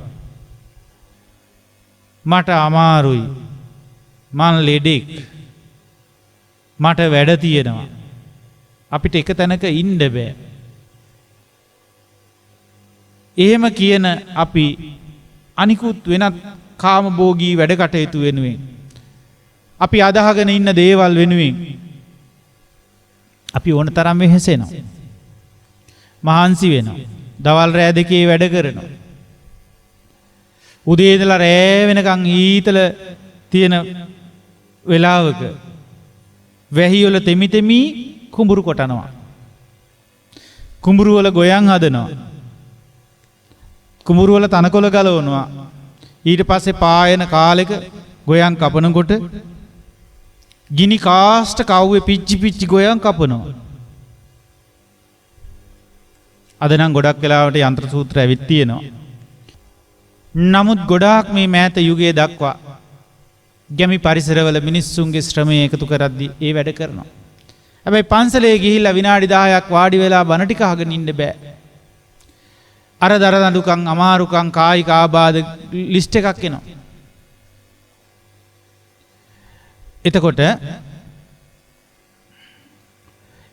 මට අමාරුයි. මං ලෙඩෙක්. මට වැඩ තියෙනවා. අපිට එක තැනක ඉන්න බෑ. එහෙම කියන අපි අනිකුත් වෙනත් කාමභෝගී වැඩ කටයුතු වෙනුවෙන් අපි අදහගෙන ඉන්න දේවල් වෙනුවෙන් අපි ඕන තරම් වෙහෙසෙනවා. මහන්සි වෙනවා. දවල් රෑ දෙකේ වැඩ කරනවා. උදේ ඉඳලා රෑ වෙනකන් ඊතල තියෙන වෙලාවක වැහි වල තෙමි තෙමි කුඹුරු කොටනවා. කුඹුරු වල ගොයන් හදනවා. කුඹුරු වල තනකොළ ගලවනවා. ඊට පස්සේ පායන කාලෙක ගොයන් කපනකොට ගිනි කාස්ට කවුවේ පිච්චි ගොයන් කපනවා. අද නම් ගොඩක් වෙලාවට යන්ත්‍ර සූත්‍ර ඇවිත් තියෙනවා. නමුත් ගොඩාක් මේ මෑත යුගයේ දක්වා ගැමි පරිසරවල මිනිස්සුන්ගේ ශ්‍රමය එකතු කරද්දී ඒ වැඩ කරනවා. හැබැයි පන්සලේ ගිහිල්ලා විනාඩි 10ක් වාඩි වෙලා බණ ටික අහගෙන ඉන්න බෑ. අර දරදඬුකම්, අමාරුකම්, කායික ආබාධ ලිස්ට් එකක් එනවා. එතකොට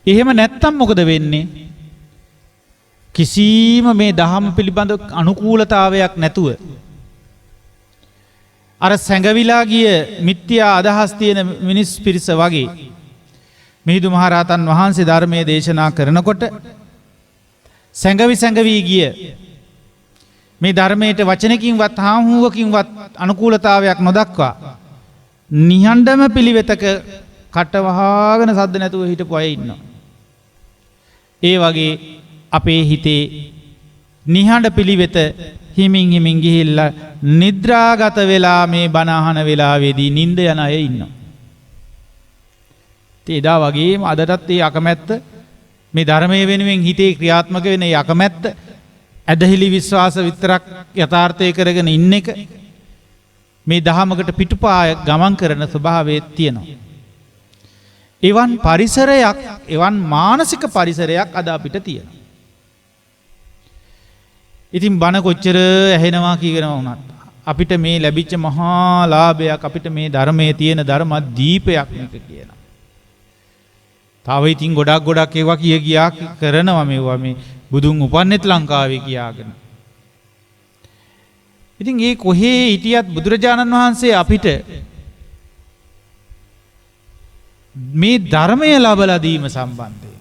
එහෙම නැත්තම් මොකද වෙන්නේ? කිසිම මේ දහම් පිළිබඳ අනුකූලතාවයක් නැතුව අර සැඟවිලා ගිය මිත්‍යා අදහස් තියෙන මිනිස් පිරිස වගේ මිහිඳු මහරහතන් වහන්සේ ධර්මයේ දේශනා කරනකොට සැඟවි ගිය මේ ධර්මයට වචනකින්වත් හාමුවකින්වත් අනුකූලතාවයක් නොදක්වා නිහඬම පිළිවෙතක කටවහාගෙන සද්ද නැතුව හිටපු අය ඉන්නවා. ඒ වගේ අපේ හිතේ නිහඬ පිළිවෙත හිමින් ගිහිල්ලා නිද්‍රාගත වෙලා මේ බණ අහන වෙලාවේදී නිින්ද යන අය ඉන්නවා. එදා වගේම අදටත් මේ අකමැත්ත මේ ධර්මයේ වෙනුවෙන් හිතේ ක්‍රියාත්මක වෙන මේ අකමැත්ත ඇදහිලි විශ්වාස විතරක් යථාර්ථය කරගෙන ඉන්න එක මේ දහමකට පිටුපාය ගමන් කරන ස්වභාවයේ තියෙනවා. එවන් පරිසරයක්, එවන් මානසික පරිසරයක් අද අපිට තියෙනවා. ඉතින් බණ කොච්චර ඇහෙනවා කියනවා වුණත් අපිට මේ ලැබිච්ච මහා ලාභයක්, අපිට මේ ධර්මයේ තියෙන ධර්ම දීපයක් මේක කියනවා. තව ඉතින් ගොඩක් ඒවා කියා කරනවා මේවා මේ බුදුන් උපන්නෙත් ලංකාවේ කියාගෙන. ඉතින් ඒ කොහේ හිටියත් බුදුරජාණන් වහන්සේ අපිට මේ ධර්මය ලබලා දීම සම්බන්ධයෙන්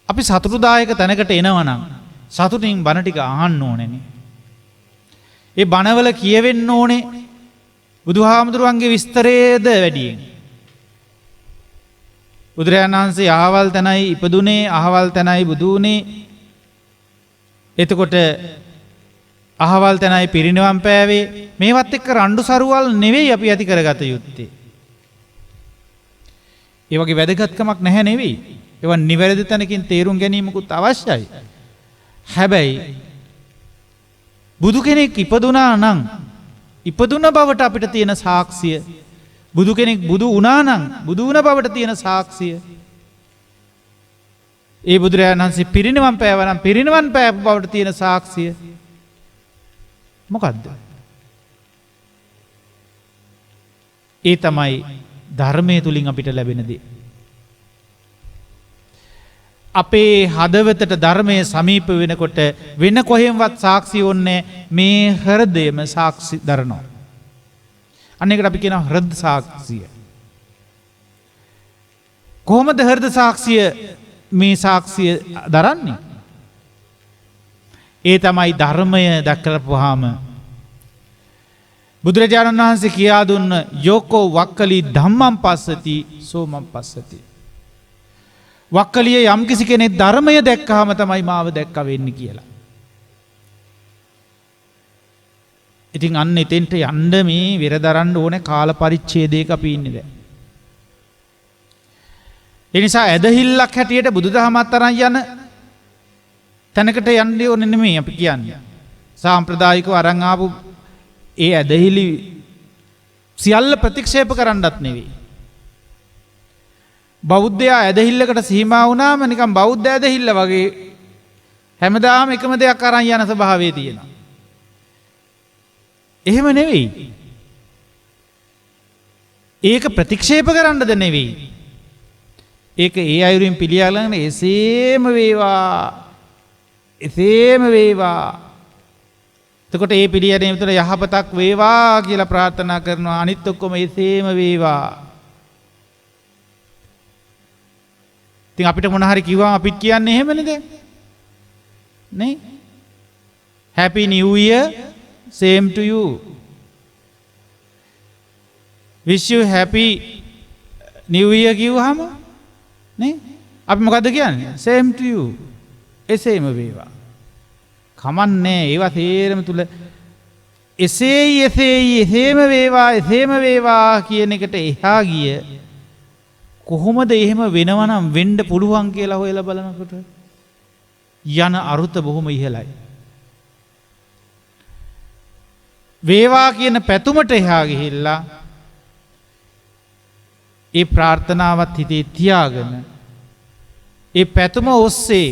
අපි සතුටුදායක තැනකට එනවනම් සතුටින් බණ ටික අහන්න ඕනේනේ. ඒ බණවල කියවෙන්න ඕනේ බුදුහාමුදුරුවන්ගේ විස්තරයේද වැඩියෙන්. බුදුරජාණන් වහන්සේ අහවල් තැනයි ඉපදුනේ, අහවල් තැනයි බුදු වුනේ. එතකොට අහවල් තැනයි පිරිනිවන් පෑවේ. මේවත් එක්ක රණ්ඩු සරුවල් නෙවෙයි අපි ඇති කරගත යුත්තේ. ඒ වගේ වැදගත්කමක් නැහැ නෙවෙයි. ඒවා නිවැරදි තැනකින් තේරුම් ගැනීමකුත් අවශ්‍යයි. හැබැයි බුදු කෙනෙක් ඉපදුනා නම් ඉපදුන බවට අපිට තියෙන සාක්ෂිය, බුදු කෙනෙක් බුදු වුණා නම් බුදු වුණ බවට තියෙන සාක්ෂිය, ඒ බුදුරජාණන් වහන්සේ පිරිනිවන් පෑවා නම් පිරිනිවන් පෑපු බවට තියෙන සාක්ෂිය මොකද්ද? ඒ තමයි ධර්මයේ තුලින් අපිට ලැබෙන දේ. අපේ හදවතට ධර්මයේ සමීප වෙනකොට වෙන කොහෙන්වත් සාක්ෂි ඕනේ මේ හෘදයම සාක්ෂි දරනවා. අනේකට අපි කියනවා හෘද සාක්ෂිය. කොහොමද හෘද සාක්ෂිය මේ සාක්ෂිය දරන්නේ? ඒ තමයි ධර්මය දැක්කලපුවාම බුදුරජාණන් වහන්සේ කියා දුන්න යෝකෝ වක්කලි ධම්මං පස්සති සෝමං පස්සති. වක්කලිය යම් කිසි කෙනෙක් ධර්මය දැක්කහම තමයි මාව දැක්ක වෙන්නේ කියලා. ඉතින් අන්න එතෙන්ට යන්න මේ වෙරදරන්න ඕනේ කාල පරිච්ඡේදයක අපි ඉන්නේ දැන්. ඒ නිසා ඇදහිල්ලක් හැටියට බුදුදහමත් අරන් යන තැනකට යන්න ඕනේ නෙමෙයි අපි කියන්නේ. සාම්ප්‍රදායිකව අරන් ආපු ඒ ඇදහිලි සියල්ල ප්‍රතික්ෂේප කරන්නත් නෙවෙයි. බෞද්ධයා ඇදහිල්ලකට සීමා වුණාම නිකන් බෞද්ධ ඇදහිල්ල වගේ හැමදාම එකම දෙයක් අරන් යන ස්වභාවය තියෙනවා. එහෙම නෙවෙයි. ඒක ප්‍රතික්ෂේප කරන්නද නෙවෙයි. ඒක ඒ අයුරින් පිළිඅරගෙන එසේම වේවා, එසේම වේවා. එතකොට ඒ පිළිඅරීම තුළ යහපතක් වේවා කියලා ප්‍රාර්ථනා කරනවා. අනිත් ඔක්කොම එසේම වේවා. ඉතින් අපිට මොන හරි කිව්වම අපිත් කියන්නේ එහෙමනේ දැන්. නේ? Happy New Year, same to you. Wish you happy New Year කිව්වහම නේ? අපි මොකද්ද කියන්නේ? Same to you. එසේම වේවා. කමන්නේ ඒවා තේරෙම තුල එසේම වේවා කියන එකට එහා ගිය කොහොමද එහෙම වෙනවනම් වෙන්න පුළුවන් කියලා හොයලා බලනකොට යන අරුත බොහොම ඉහළයි. වේවා කියන පැතුමට එහා ගිහිල්ලා ඒ ප්‍රාර්ථනාවත් හිතේ තියාගෙන ඒ පැතුම ඔස්සේ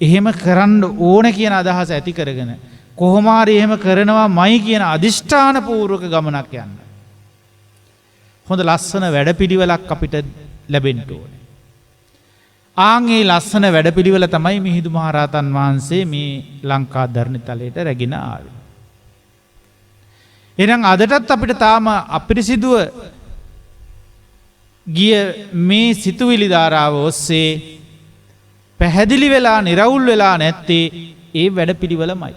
එහෙම කරන්න ඕන කියන අදහස ඇති කරගෙන කොහොම හරි එහෙම කරනවාමයි කියන අදිෂ්ඨාන පූර්වක ගමනක් යන්න. හොඳ ලස්සන වැඩපිළිවෙලක් අපිට ලැබෙන්න ඕනේ. ආන් ඒ ලස්සන වැඩපිළිවෙල තමයි මිහිඳු මහරහතන් වහන්සේ මේ ලංකා ධර්ණිතලයට රැගෙන ආවේ. එහෙනම් අදටත් අපිට තාම අපිරිසිදුව ගිය මේ සිතුවිලි ධාරාව ඔස්සේ පැහැදිලි වෙලා නිරවුල් වෙලා නැත්තේ ඒ වැඩපිළිවෙලමයි.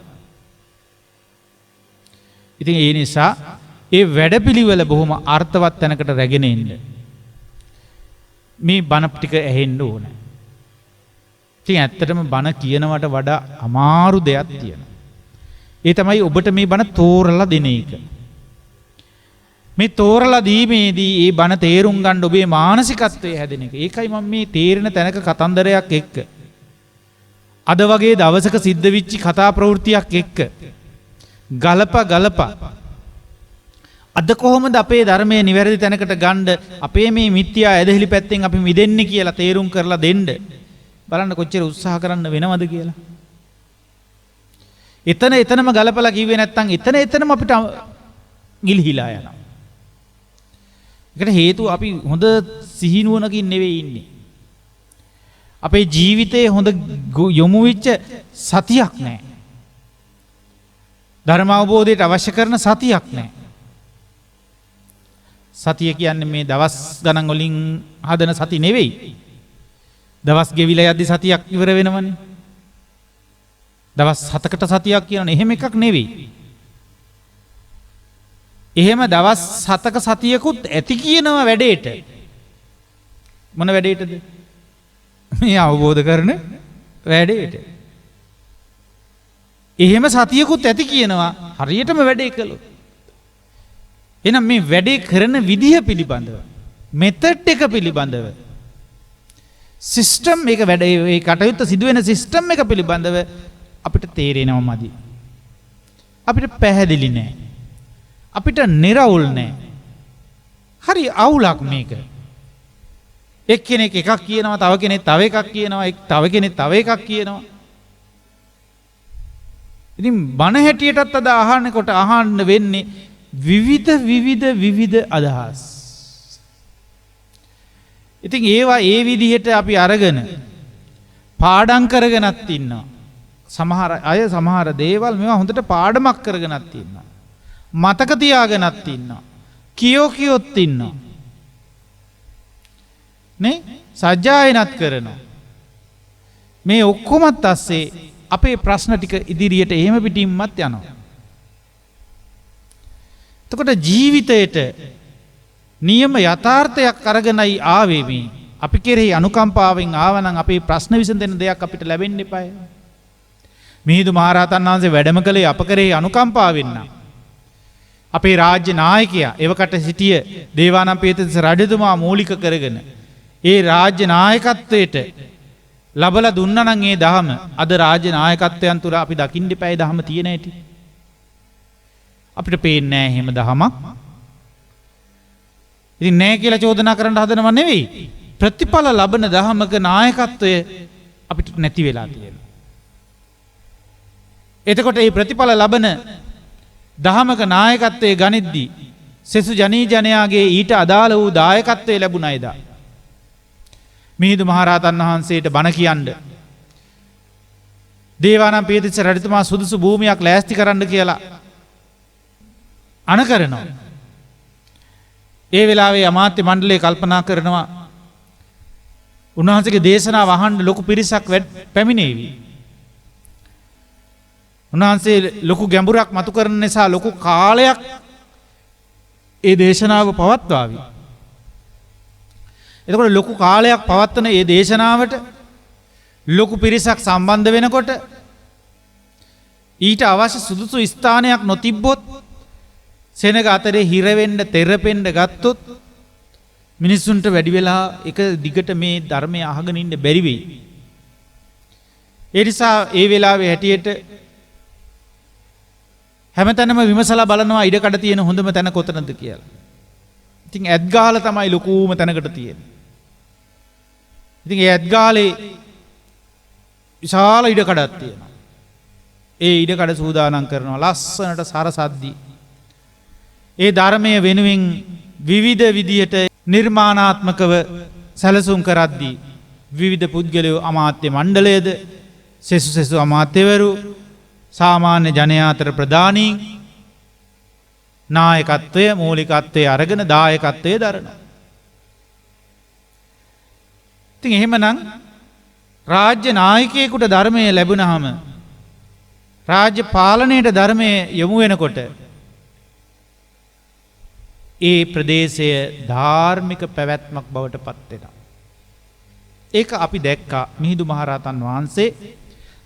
ඉතින් ඒ නිසා ඒ වැඩපිළිවෙල බොහොම අර්ථවත් තැනකට රැගෙන එන්න මේ බණ ටික ඇහෙන්න ඕන. ඉතින් ඇත්තටම බණ කියනවට වඩා අමාරු දෙයක් තියෙනවා. ඒ තමයි ඔබට මේ බණ තෝරලා දෙන එක. මේ තෝරලා දීමේදී ඒ බණ තේරුම් ගන්න ඔබේ මානසිකත්වය හැදෙන එක. ඒකයි මම මේ තේරෙන තැනක කතන්දරයක් එක්ක අද වගේ දවසක සිද්ධ වෙච්ච කතා ප්‍රවෘත්තියක් එක්ක ගලපා අද කොහොමද අපේ ධර්මයේ නිවැරදි තැනකට ගන්න අපේ මේ මිත්‍යා ඇදහිලි පැත්තෙන් අපි මිදෙන්නේ කියලා තේරුම් කරලා දෙන්න බලන්න කොච්චර උත්සාහ කරන්න වෙනවද කියලා. එතනම ගලපලා කිව්වේ නැත්නම් එතනම අපිට ගිලිහිලා යනවා. ඒකට හේතුව අපි හොඳ සිහිනුවණකින් නෙවෙයි ඉන්නේ. අපේ ජීවිතේ හොඳ යොමු වෙච්ච සතියක් නැහැ. ධර්ම අවබෝධයට අවශ්‍ය කරන සතියක් නැහැ. සතිය කියන්නේ මේ දවස් ගණන් වලින් හදන සති නෙවෙයි. දවස් ගෙවිලා යද්දි සතියක් ඉවර වෙනවනේ. දවස් 7කට සතියක් කියන්නේ එහෙම එකක් නෙවෙයි. එහෙම දවස් 7ක සතියකුත් ඇති කියනවා වැඩේට. මොන වැඩේටද? මේ අවබෝධ කරන වැඩේට. එහෙම සතියකුත් ඇති කියනවා හරියටම වැඩේ කළොත්. එහෙනම් මේ වැඩේ කරන විදිහ පිළිබඳව, මෙතඩ් එක පිළිබඳව, සිස්ටම් එක වැඩේ ඒ කටයුත්ත සිදුවෙන සිස්ටම් එක පිළිබඳව අපිට තේරෙනව මදි. අපිට පැහැදිලි නෑ. අපිට නිරවුල් නෑ. හරි අවුලක් මේක. එක්කෙනෙක් එකක් කියනවා, තව කෙනෙක් තව එකක් කියනවා, තව කෙනෙක් තව එකක් කියනවා. ඉතින් බණ හැටියටත් අද අහන්නකොට අහන්න වෙන්නේ විවිධ අදහස්. ඉතින් ඒවා ඒ විදිහට අපි අරගෙන පාඩම් කරගෙනත් ඉන්නවා. සමහර අය සමහර දේවල් මේවා හොඳට පාඩමක් කරගෙනත් ඉන්නවා. මතක තියාගෙනත් ඉන්නවා. කියොත් ඉන්නවා. නේ? සජ්ජායනත් කරනවා. මේ ඔක්කොමත් ඇස්සේ අපේ ප්‍රශ්න ටික ඉදිරියට එහෙම පිටින්මත් යනවා. එතකොට ජීවිතයට නියම යථාර්ථයක් අරගෙනයි ආවේ මේ. අපි කෙරෙහි අනුකම්පාවෙන් ආවනම් අපේ ප්‍රශ්න විසඳෙන දෙයක් අපිට ලැබෙන්න එපායි. මිහිඳු මහරහතන් වහන්සේ වැඩම කළේ අප කෙරෙහි අනුකම්පාවෙන් නම්. අපේ රාජ්‍ය නායකයා එවකට සිටිය දේවානම්පියතිස්ස රජතුමා මූලික කරගෙන ඒ රාජ්‍ය නායකත්වයට ලබලා දුන්නා නම් ඒ දහම අද රාජ්‍ය නායකත්වයන් තුර අපි දකින්න එපායි දහම තියෙන හැටි. අපිට පේන්නේ නැහැ එහෙම දහමක්. ඉතින් නැහැ කියලා චෝදනා කරන්න හදනව නෙවෙයි. ප්‍රතිඵල ලබන දහමක නායකත්වය අපිට නැති වෙලා තියෙනවා. එතකොට මේ ප්‍රතිඵල ලබන දහමක නායකත්වයේ ගනිද්දී සෙසු ජනී ජනයාගේ ඊට අදාළ වූ දායකත්වයේ ලැබුණා එදා. මිහිඳු මහරහතන් වහන්සේට බණ කියන්න දේවානම්පියතිස්ස රජතුමා සුදුසු භූමියක් ලෑස්ති කරන්න කියලා අණ කරනවා. ඒ වෙලාවේ අමාත්‍ය මණ්ඩලය කල්පනා කරනවා උන්වහන්සේගේ දේශනාව අහන්න ලොකු පිරිසක් පැමිණේවි. උන්වහන්සේ ලොකු ගැඹුරක් මතු කරන නිසා ලොකු කාලයක් ඒ දේශනාව පවත්වාවි. එතකොට ලොකු කාලයක් පවත්වන ඒ දේශනාවට ලොකු පිරිසක් සම්බන්ධ වෙනකොට ඊට අවශ්‍ය සුදුසු ස්ථානයක් නොතිබ්බොත් සෙනග අතරේ හිරවෙන්න තෙරපෙන්න ගත්තොත් මිනිස්සුන්ට වැඩි වෙලා එක දිගට මේ ධර්මය අහගෙන ඉන්න බැරි වෙයි. ඒ නිසා ඒ වෙලාවේ හැටියට හැමතැනම විමසලා බලනවා ඉඩකඩ තියෙන හොඳම තැන කොතනද කියලා. ඉතින් ඇත්ගාල තමයි ලොකුම තැනකට තියෙන්නේ. ඉතින් ඒ ඇත්ගාලේ විශාල ඉඩකඩක් තියෙනවා. ඒ ඉඩකඩ සූදානම් කරනවා ලස්සනට සරසද්දී. ඒ ධර්මයේ වෙනුවෙන් විවිධ විදියට නිර්මාණාත්මකව සැලසුම් කරද්දී විවිධ පුද්ගලයෝ අමාත්‍ය මණ්ඩලයේද සෙසු අමාත්‍යවරු සාමාන්‍ය ජනයා අතර ප්‍රධානීන් නායකත්වය මූලිකත්වයේ අරගෙන දායකත්වයේ දරනවා. ඉතින් එහෙමනම් රාජ්‍ය නායකයෙකුට ධර්මය ලැබුණාම රාජ්‍ය පාලනයට ධර්මය යොමු වෙනකොට ඒ ප්‍රදේශය ධාර්මික පැවැත්මක් බවට පත් වෙනවා. ඒක අපි දැක්කා මිහිඳු මහරහතන් වහන්සේ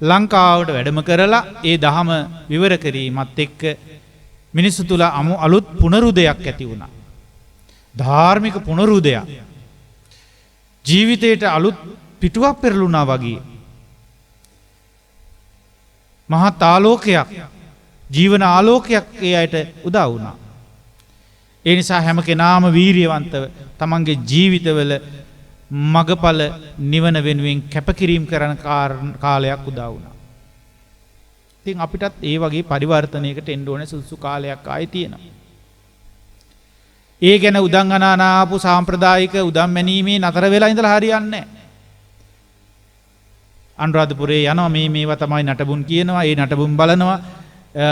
ලංකාවට වැඩම කරලා ඒ දහම විවර කිරීමත් එක්ක මිනිස්සු තුල අලුත් පුනරුදයක් ඇති වුණා. ධාර්මික පුනරුදයක්. ජීවිතයට අලුත් පිටුවක් පෙරළුණා වගේ. මහත් ආලෝකයක් ජීවන ආලෝකයක් ඒ අයට උදා වුණා. ඒ නිසා හැම කෙනාම වීරියවන්තව තමන්ගේ ජීවිතවල මගඵල නිවන වෙනුවෙන් කැපකිරීම කරන කාලයක් උදා වුණා. ඉතින් අපිටත් ඒ වගේ පරිවර්තනයකට එන්න ඕනේ සුසු කාලයක් ආයේ තියෙනවා. ඒ ගැන උදන් අනානා ආපු සාම්ප්‍රදායික උදම් මැනීමේ නතර වෙලා ඉඳලා හරියන්නේ නැහැ. අනුරාධපුරේ යනවා මේවා තමයි නටබුන් කියනවා, ඒ නටබුන් බලනවා,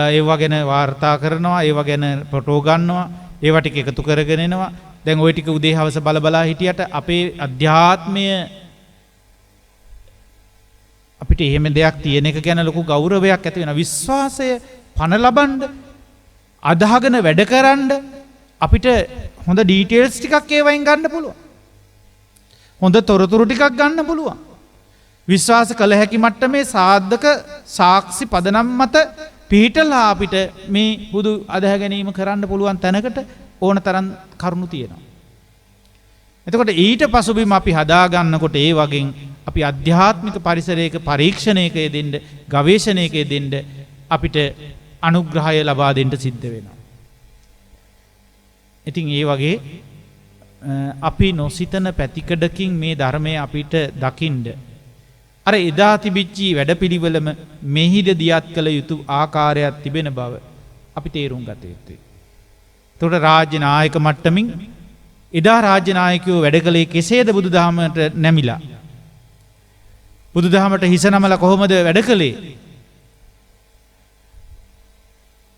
ඒවා ගැන වාර්තා කරනවා, ඒවා ගැන ෆොටෝ ගන්නවා, ඒවා ටික එකතු කරගෙන එනවා. දැන් ওই ටික උදේ හවස බලා හිටියට අපේ අධ්‍යාත්මය අපිට එහෙම දෙයක් තියෙන එක ගැන ලොකු ගෞරවයක් ඇති වෙනවා. විශ්වාසය පණ ලබන්න අදහගෙන වැඩ කරන්න අපිට හොඳ ඩීටේල්ස් ටිකක් ඒවයින් ගන්න පුළුවන්. හොඳ තොරතුරු ටිකක් ගන්න පුළුවන්. විශ්වාස කළ හැකි මට්ටමේ සාධක සාක්ෂි පදනම් මත පිහිටලා අපිට මේ බුදු අදහ ගැනීම කරන්න පුළුවන් තැනකට ඕන තරම් කරුණු තියෙනවා. එතකොට ඊට පසුබිම අපි හදාගන්නකොට ඒ වගේ අපි අධ්‍යාත්මික පරිසරයක පරීක්ෂණයක යෙදෙන්න, ගවේෂණයක යෙදෙන්න අපිට අනුග්‍රහය ලබා දෙන්න සිද්ධ වෙනවා. ඉතින් ඒ වගේ අපි නොසිතන පැතිකඩකින් මේ ධර්මය අපිට දකින්න අර එදා තිබිච්චි වැඩපිළිවෙලම මෙහිද දියත් කළ යුතු ආකාරයක් තිබෙන බව අපි තේරුම් ගත යුතුයි. එතකොට රාජ්‍ය නායක මට්ටමින් එදා රාජ්‍ය නායකයෝ වැඩ කළේ කෙසේද බුදුදහමට නැමිලා? බුදුදහමට හිස නමලා කොහොමද වැඩ කළේ?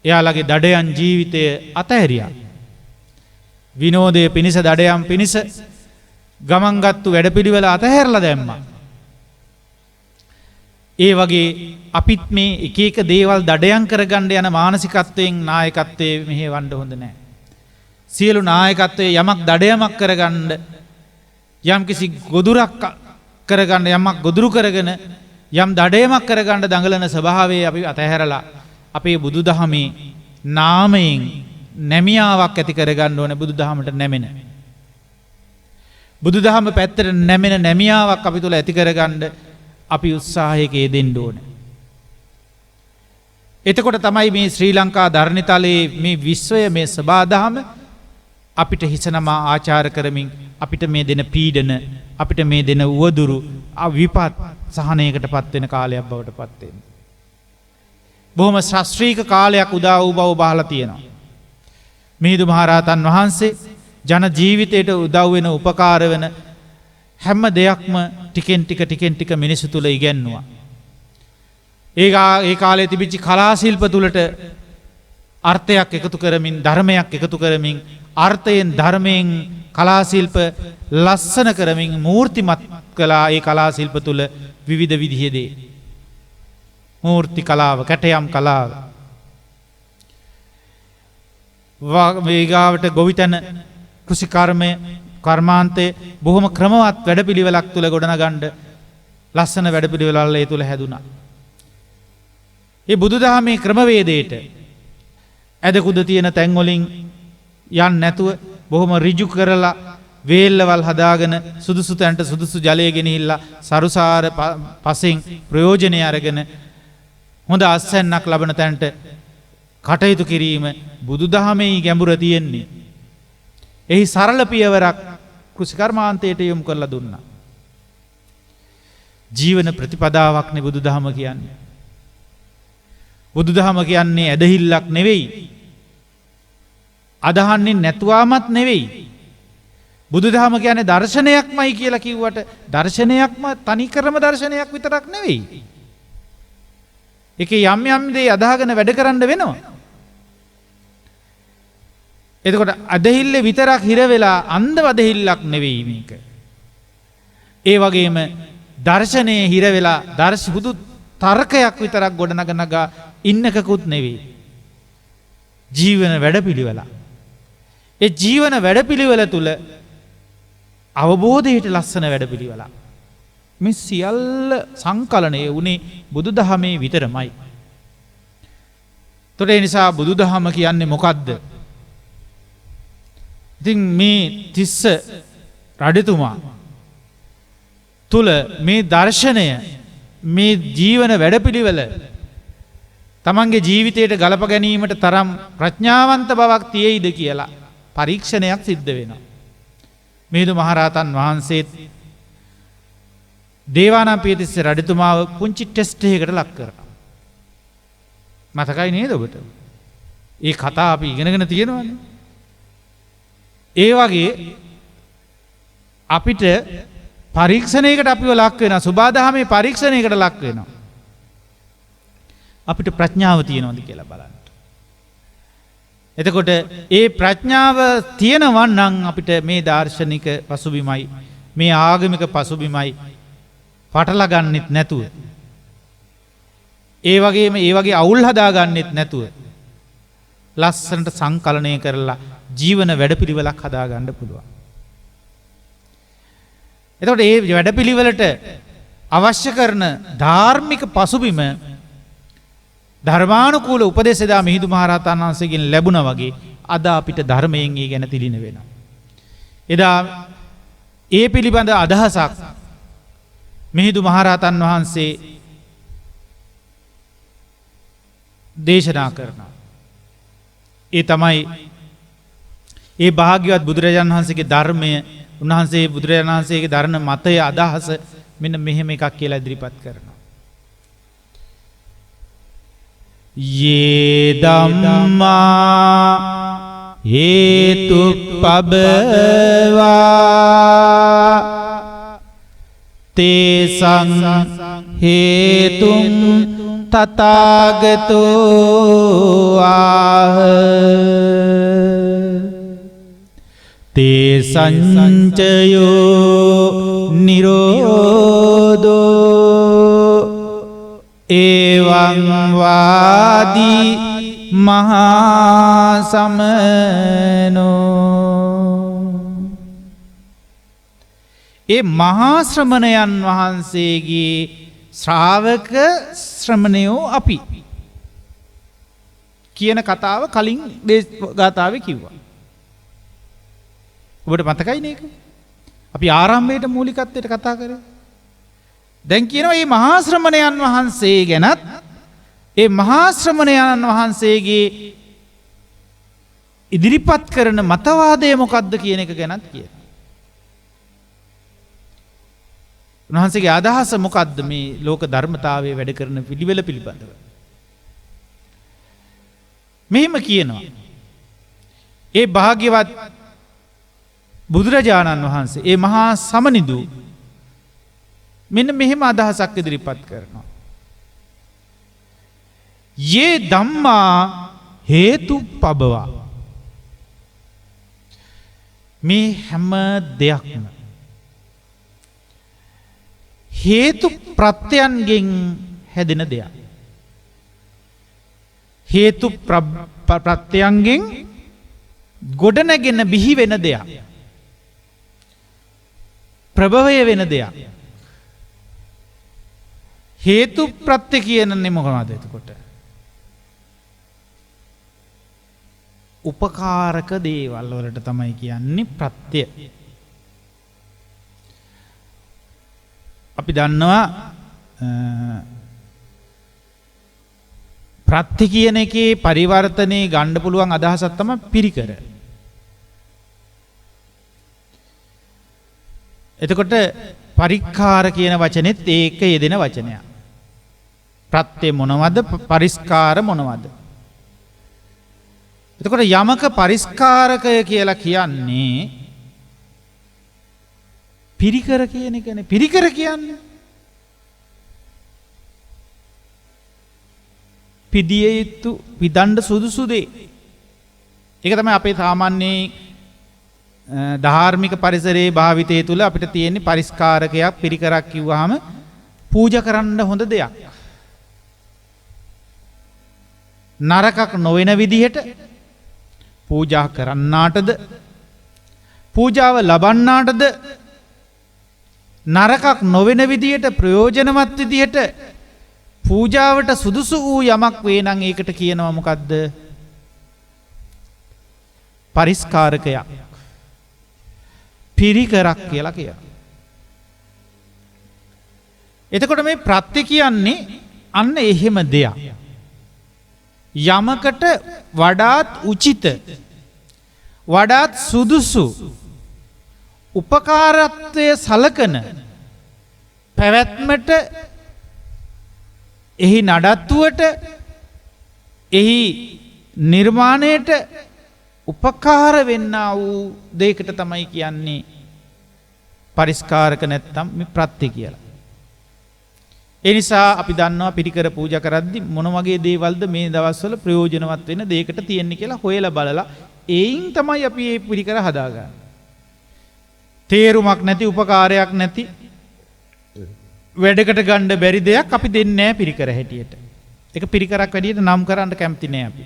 එයාලගේ දඩයන් ජීවිතය අතහැරියා. විනෝදයේ පිණිස දඩයන් පිණිස ගමන්ගත්තු වැඩපිළිවෙල අතහැරලා දැම්මා. ඒ වගේ අපිත් මේ එක එක දේවල් දඩයන් කරගන්න යන මානසිකත්වයෙන් නායකත්වයේ මෙහෙවන්න හොඳ නැහැ. සියලු නායකත්වයේ යමක් දඩයමක් කරගන්න යම්කිසි ගොදුරක් කරගන්න යමක් ගොදුරු කරගෙන යම් දඩයමක් කරගන්න දඟලන ස්වභාවය අපි අතහැරලා අපේ බුදුදහමේ නාමයෙන් නැමියාවක් ඇති කරගන්න ඕනේ. බුදුදහමට නැමෙන බුදුදහම පැත්තට නැමෙන නැමියාවක් අපි තුල ඇති කරගන්න අපි උත්සාහයක යෙදෙන්න ඕනේ. එතකොට තමයි මේ ශ්‍රී ලංකා ධර්ණිතලයේ මේ විශ්වය මේ සබාදහම අපිට හිසනමා ආචාර කරමින් අපිට මේ දෙන පීඩන අපිට මේ දෙන උවදුරු විපත් සහනයකට පත් වෙන කාලයක් බවට පත් වෙනවා. බොහොම ශාස්ත්‍රීය කාලයක් උදා වූ බව බහලා තියෙනවා. මිහිඳු මහරහතන් වහන්සේ ජන ජීවිතයට උදව් වෙන උපකාර වෙන හැම දෙයක්ම ටිකෙන් ටික මිනිසු තුල ඉගෙනුවා. ඒ කාලේ තිබිච්ච කලා ශිල්ප තුලට අර්ථයක් එකතු කරමින් ධර්මයක් එකතු කරමින් අර්ථයෙන් ධර්මයෙන් කලා ශිල්ප ලස්සන කරමින් මූර්තිමත් කළා. ඒ කලා ශිල්ප තුල විවිධ විදිහේ දේ. මූර්ති කලාව, කැටයම් කලාව, වේගාවට ගොවිතැන කෘෂිකර්මය කර්මාන්තයේ බොහොම ක්‍රමවත් වැඩපිළිවෙලක් තුල ගොඩනගන්න ලස්සන වැඩපිළිවෙලල් ඒ තුල හැදුනා. ඒ බුදුදහමේ ක්‍රමවේදයට ඇදකුද තියෙන තැන් වලින් යන්නේ නැතුව බොහොම ඍජු කරලා වේල්ලවල් හදාගෙන සුදුසු තැනට සුදුසු ජලය ගෙනහිල්ලා සරුසාර පසෙන් ප්‍රයෝජනය අරගෙන හොඳ අස්වැන්නක් ලබන තැනට කටයුතු කිරීම බුදුදහමේ ගැඹුර තියෙන්නේ. එහි සරල පියවරක් කෘෂිකර්මාන්තයට යොමු කරලා දුන්නා. ජීවන ප්‍රතිපදාවක් නේ බුදුදහම කියන්නේ. බුදුදහම කියන්නේ ඇදහිල්ලක් නෙවෙයි. අදහන්නේ නැතුවමත් නෙවෙයි. බුදුදහම කියන්නේ දර්ශනයක්මයි කියලා කිව්වට දර්ශනයක්ම තනිකරම දර්ශනයක් විතරක් නෙවෙයි. ඒකේ යම් දේ අදහගෙන වැඩ කරන්න වෙනවා. එතකොට අදහිල්ලේ විතරක් හිර වෙලා අන්ධ වදහිල්ලක් නෙවෙයි මේක. ඒ වගේම දර්ශනයේ හිර වෙලා හුදු තර්කයක් විතරක් ගොඩනගනගා ඉන්නකකුත් නෙවෙයි. ජීවන වැඩපිළිවෙල. ඒ ජීවන වැඩපිළිවෙල තුල අවබෝධයට ලස්සන වැඩපිළිවෙල. මේ සියල්ල සංකලනය වුණේ බුදුදහමේ විතරමයි. ඒ නිසා බුදුදහම කියන්නේ මොකද්ද? ඉතින් මේ තිස්ස රජතුමා තුල මේ දර්ශනය මේ ජීවන වැඩපිළිවෙල තමන්ගේ ජීවිතයට ගලප ගැනීමට තරම් ප්‍රඥාවන්ත බවක් තියෙයිද කියලා පරීක්ෂණයක් සිද්ධ වෙනවා. මිහිඳු මහරහතන් වහන්සේත් දේවානම්පියතිස්ස රජතුමාව පුංචි ටෙස්ට් එකකට ලක් කරනවා. මතකයි නේද ඔබට? ඒ කතා අපි ඉගෙනගෙන තියෙනවානේ. ඒ වගේ අපිට පරීක්ෂණයකට අපිව ලක් වෙනවා. සුබාදහමේ පරීක්ෂණයකට ලක් වෙනවා. අපිට ප්‍රඥාව තියෙනවද කියලා බලන්න. එතකොට ඒ ප්‍රඥාව තියෙනවා නම් අපිට මේ දාර්ශනික පසුබිමයි මේ ආගමික පසුබිමයි පටලා ගන්නෙත් නැතුව ඒ වගේ අවුල් හදා ගන්නෙත් නැතුව ලස්සනට සංකලනය කරලා ජීවන වැඩපිළිවෙලක් හදා ගන්න පුළුවන්. එතකොට මේ වැඩපිළිවෙලට අවශ්‍ය කරන ධාර්මික පසුබිම ධර්මානුකූල උපදේශ එදා මිහිඳු මහරහතන් වහන්සේගෙන් ලැබුණා වගේ අද අපිට ධර්මයෙන් ඒ ගැන තිළින වෙනවා. එදා ඒ පිළිබඳ අදහසක් මිහිඳු මහරහතන් වහන්සේ දේශනා කරනවා. ඒ තමයි ඒ භාග්‍යවත් බුදුරජාණන් වහන්සේගේ ධර්මය උන්වහන්සේ බුදුරජාණන් වහන්සේගේ ධර්ම මතය අදහස මෙන්න මෙහෙම එකක් කියලා ඉදිරිපත් කරනවා. යේ ධම්මා හේතුප්පබවා තේසං හේතුං තථාගතෝ ආහ තේසංචයෝ නිරෝධෝ එවං වාදී මහා සමනෝ. ඒ මහා ශ්‍රමණයන් වහන්සේගේ ශ්‍රාවක ශ්‍රමණයෝ අපි කියන කතාව කලින් ගාථාවේ කිව්වා. ඔබට මතකයි නේද? අපි ආරම්භයේට මූලිකත්වයට කතා කරේ. දැන් කියනවා මේ මහා ශ්‍රමණයන් වහන්සේ ගැනත් ඒ මහා ශ්‍රමණයන් වහන්සේගේ ඉදිරිපත් කරන මතවාදය මොකක්ද කියන එක ගැනත් කියනවා. උන්වහන්සේගේ අදහස මොකක්ද මේ ලෝක ධර්මතාවයේ වැඩ කරන පිළිවෙල පිළිබඳව. මෙහෙම කියනවා. ඒ භාග්‍යවත් බුදුරජාණන් වහන්සේ ඒ මහා සමනිදු මෙන්න මෙහෙම අදහසක් ඉදිරිපත් කරනවා. යේ ධම්මා හේතුප්පබවා. මේ හැම දෙයක්ම හේතු ප්‍රත්‍යයන්ගෙන් හැදෙන දෙයක්. හේතු ප්‍රත්‍යයන්ගෙන් ගොඩනැගෙන බිහි වෙන දෙයක්. ප්‍රභවය වෙන දෙයක්. හේතු ප්‍රත්‍ය කියන්නේ මොකක්ද එතකොට? උපකාරක දේවල් වලට තමයි කියන්නේ ප්‍රත්‍ය. අපි දන්නවා ප්‍රත්‍ය කියන එකේ පරිවර්තනයේ ගන්න පුළුවන් අදහසක් තමයි පිරිකර. එතකොට පරික්කාර කියන වචනේත් ඒක යෙදෙන වචනයක්. ප්‍රත්‍ය මොනවද? පරිස්කාර මොනවද? එතකොට යමක පරිස්කාරකය කියලා කියන්නේ පිරිකර කියන එකනේ. පිරිකර කියන්නේ පිදිය යුතු විදණ්ඩ සුදුසු දේ. ඒක තමයි අපේ සාමාන්‍ය ධාර්මික පරිසරයේ භාවිතය තුළ අපිට තියෙන්නේ පරිස්කාරකයක් පිරිකරක් කිව්වහම පූජා කරන්න හොඳ දෙයක්. නරකක් නොවන විදිහට පූජා කරන්නාටද පූජාව ලබන්නාටද නරකක් නොවන විදිහට ප්‍රයෝජනවත් විදිහට පූජාවට සුදුසු වූ යමක් වේ නම් ඒකට කියනවා මොකද්ද? පරිස්කාරකයක්. පිරිකරක් කියලා කියනවා. එතකොට මේ ප්‍රත්‍ය කියන්නේ අන්න එහෙම දෙයක්. යමකට වඩාත් උචිත වඩාත් සුදුසු උපකාරත්වය සලකන පැවැත්මට එහි නඩත්තුවට එහි නිර්මාණයට උපකාර වෙන්න වූ දෙයකට තමයි කියන්නේ පරිස්කාරක නැත්තම් මේ ප්‍රත්‍ය කියලා. ඒ නිසා අපි දන්නවා පිරිකර පූජා කරද්දි මොන වගේ දේවල්ද මේ දවස්වල ප්‍රයෝජනවත් වෙන දෙයකට තියෙන්නේ කියලා හොයලා බලලා ඒයින් තමයි අපි මේ පිරිකර හදාගන්නේ. තේරුමක් නැති උපකාරයක් නැති වැඩකට ගන්න බැරි දෙයක් අපි දෙන්නේ නැහැ පිරිකර හැටියට. ඒක පිරිකරක් වැඩියට නම් කරන්න කැමති නෑ අපි.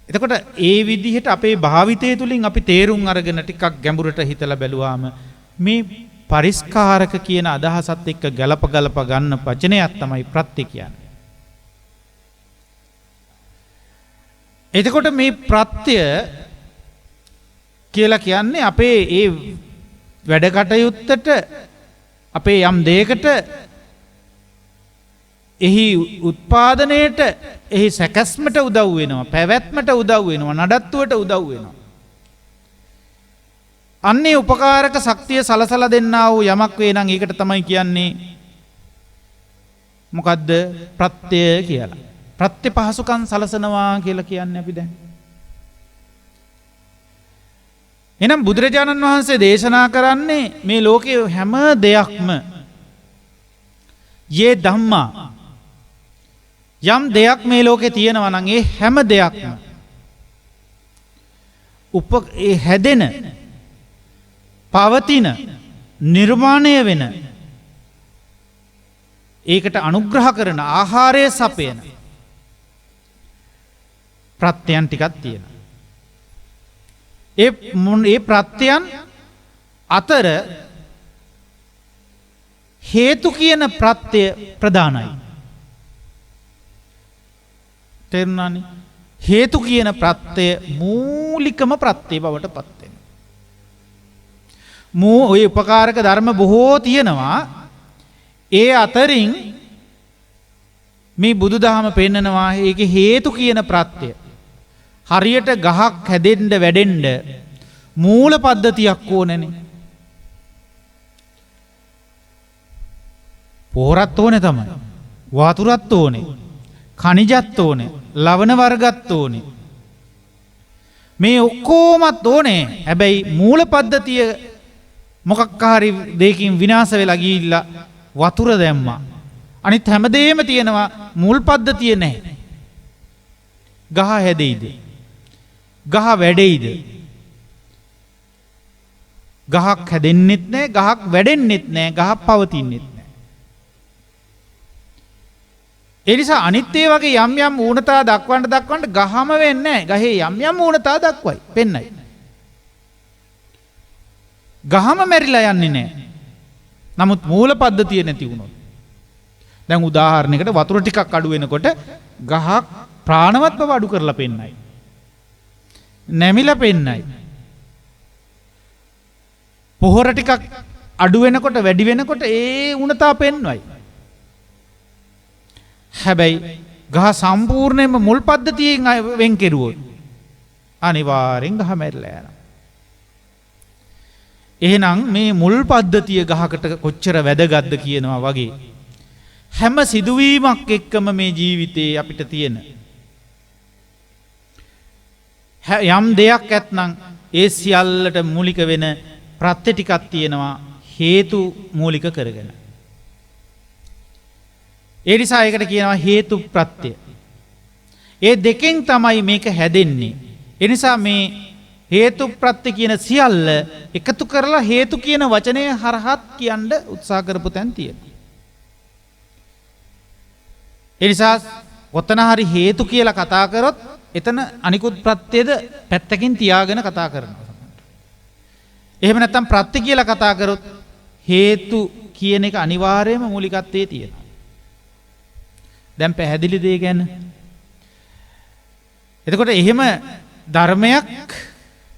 එතකොට ඒ විදිහට අපේ භාවිතය තුලින් අපි තේරුම් අරගෙන ටිකක් ගැඹුරට හිතලා බැලුවාම මේ පරිස්කාරක කියන අදහසත් එක්ක ගලප ගන්න වචනයක් තමයි ප්‍රත්‍ය කියන්නේ. එතකොට මේ ප්‍රත්‍ය කියලා කියන්නේ අපේ ඒ වැඩ කටයුත්තට අපේ යම් දෙයකට එහි උත්පාදනයට එහි සැකැස්මට උදව් වෙනවා, පැවැත්මට උදව් වෙනවා, නඩත්තුවට උදව් වෙනවා. අන්නේ උපකාරක ශක්තිය සලසලා දෙන්නා වූ යමක් වේ නම් ඒකට තමයි කියන්නේ මොකද්ද? ප්‍රත්‍ය කියලා. ප්‍රත්‍ය පහසුකම් සලසනවා කියලා කියන්නේ අපි දැන්. එහෙනම් බුදුරජාණන් වහන්සේ දේශනා කරන්නේ මේ ලෝකයේ හැම දෙයක්ම යේ ධම්මා යම් දෙයක් මේ ලෝකේ තියෙනවා නම් ඒ හැම දෙයක්ම ඒ හැදෙන පවතින නිර්මාණය වෙන ඒකට අනුග්‍රහ කරන ආහාරය සපයන ප්‍රත්‍යයන් ටිකක් තියෙනවා. ඒ ප්‍රත්‍යයන් අතර හේතු කියන ප්‍රත්‍ය ප්‍රධානයි. තේරුණානේ? හේතු කියන ප්‍රත්‍ය මූලිකම ප්‍රත්‍ය බවට පත් වෙනවා. ඔය උපකාරක ධර්ම බොහෝ තියෙනවා. ඒ අතරින් මේ බුදුදහම පෙන්නනවා ඒකේ හේතු කියන ප්‍රත්‍ය. හරියට ගහක් හැදෙන්න වැඩෙන්න මූල පද්ධතියක් ඕනනේ. පොහොරත් ඕනේ තමයි. වතුරත් ඕනේ. කනිජත් ඕනේ. ලවණ වර්ගත් ඕනේ. මේ ඔක්කොමත් ඕනේ. හැබැයි මූල පද්ධතිය මොකක් හරි දෙයකින් විනාශ වෙලා ගිහිල්ලා වතුර දැම්මා. අනිත් හැමදේම තියෙනවා මුල් පද්ධතිය නැහැ. ගහ හැදෙයිද? ගහ වැඩෙයිද? ගහක් හැදෙන්නෙත් නැහැ, ගහක් වැඩෙන්නෙත් නැහැ, ගහක් පවතින්නෙත් නැහැ. ඒ නිසා අනිත් ඒ වගේ යම් යම් ඌනතා දක්වන්න ගහම වෙන්නේ නැහැ. ගහේ යම් යම් ඌනතා දක්වයි, පෙන්නයි. ගහම මැරිලා යන්නේ නැහැ. නමුත් මූල පද්ධතිය නැති වුණොත් දැන් උදාහරණයකට වතුර ටිකක් අඩු වෙනකොට ගහක් ප්‍රාණවත් බව අඩු කරලා පෙන්නයි. නැමිලා පෙන්නයි. පොහොර ටිකක් අඩු වෙනකොට වැඩි වෙනකොට ඒ උණතා පෙන්වයි. හැබැයි ගහ සම්පූර්ණයෙන්ම මුල් පද්ධතියෙන් වෙන් කෙරුවොත් අනිවාර්යෙන් ගහ මැරිලා යනවා. එහෙනම් මේ මුල් පද්ධතිය ගහකට කොච්චර වැදගත්ද කියනවා වගේ හැම සිදුවීමක් එක්කම මේ ජීවිතේ අපිට තියෙන යම් දෙයක් ඇත්නම් ඒ සියල්ලට මූලික වෙන ප්‍රත්‍ය ටිකක් තියෙනවා හේතු මූලික කරගෙන. ඒ නිසා ඒකට කියනවා හේතු ප්‍රත්‍ය. ඒ දෙකෙන් තමයි මේක හැදෙන්නේ. ඒ නිසා මේ හේතු ප්‍රත්‍ය කියන සියල්ල එකතු කරලා හේතු කියන වචනය හරහත් කියන්න උත්සාහ කරපු තැන් තියෙනවා. ඒ නිසා ඔතන හරි හේතු කියලා කතා කරොත් එතන අනිකුත් ප්‍රත්‍යද පැත්තකින් තියාගෙන කතා කරනවා. එහෙම නැත්නම් ප්‍රත්‍ය කියලා කතා කරොත් හේතු කියන එක අනිවාර්යයෙන්ම මූලිකත්වයේ තියෙනවා. දැන් පැහැදිලිද ඒ ගැන? එතකොට එහෙම ධර්මයක්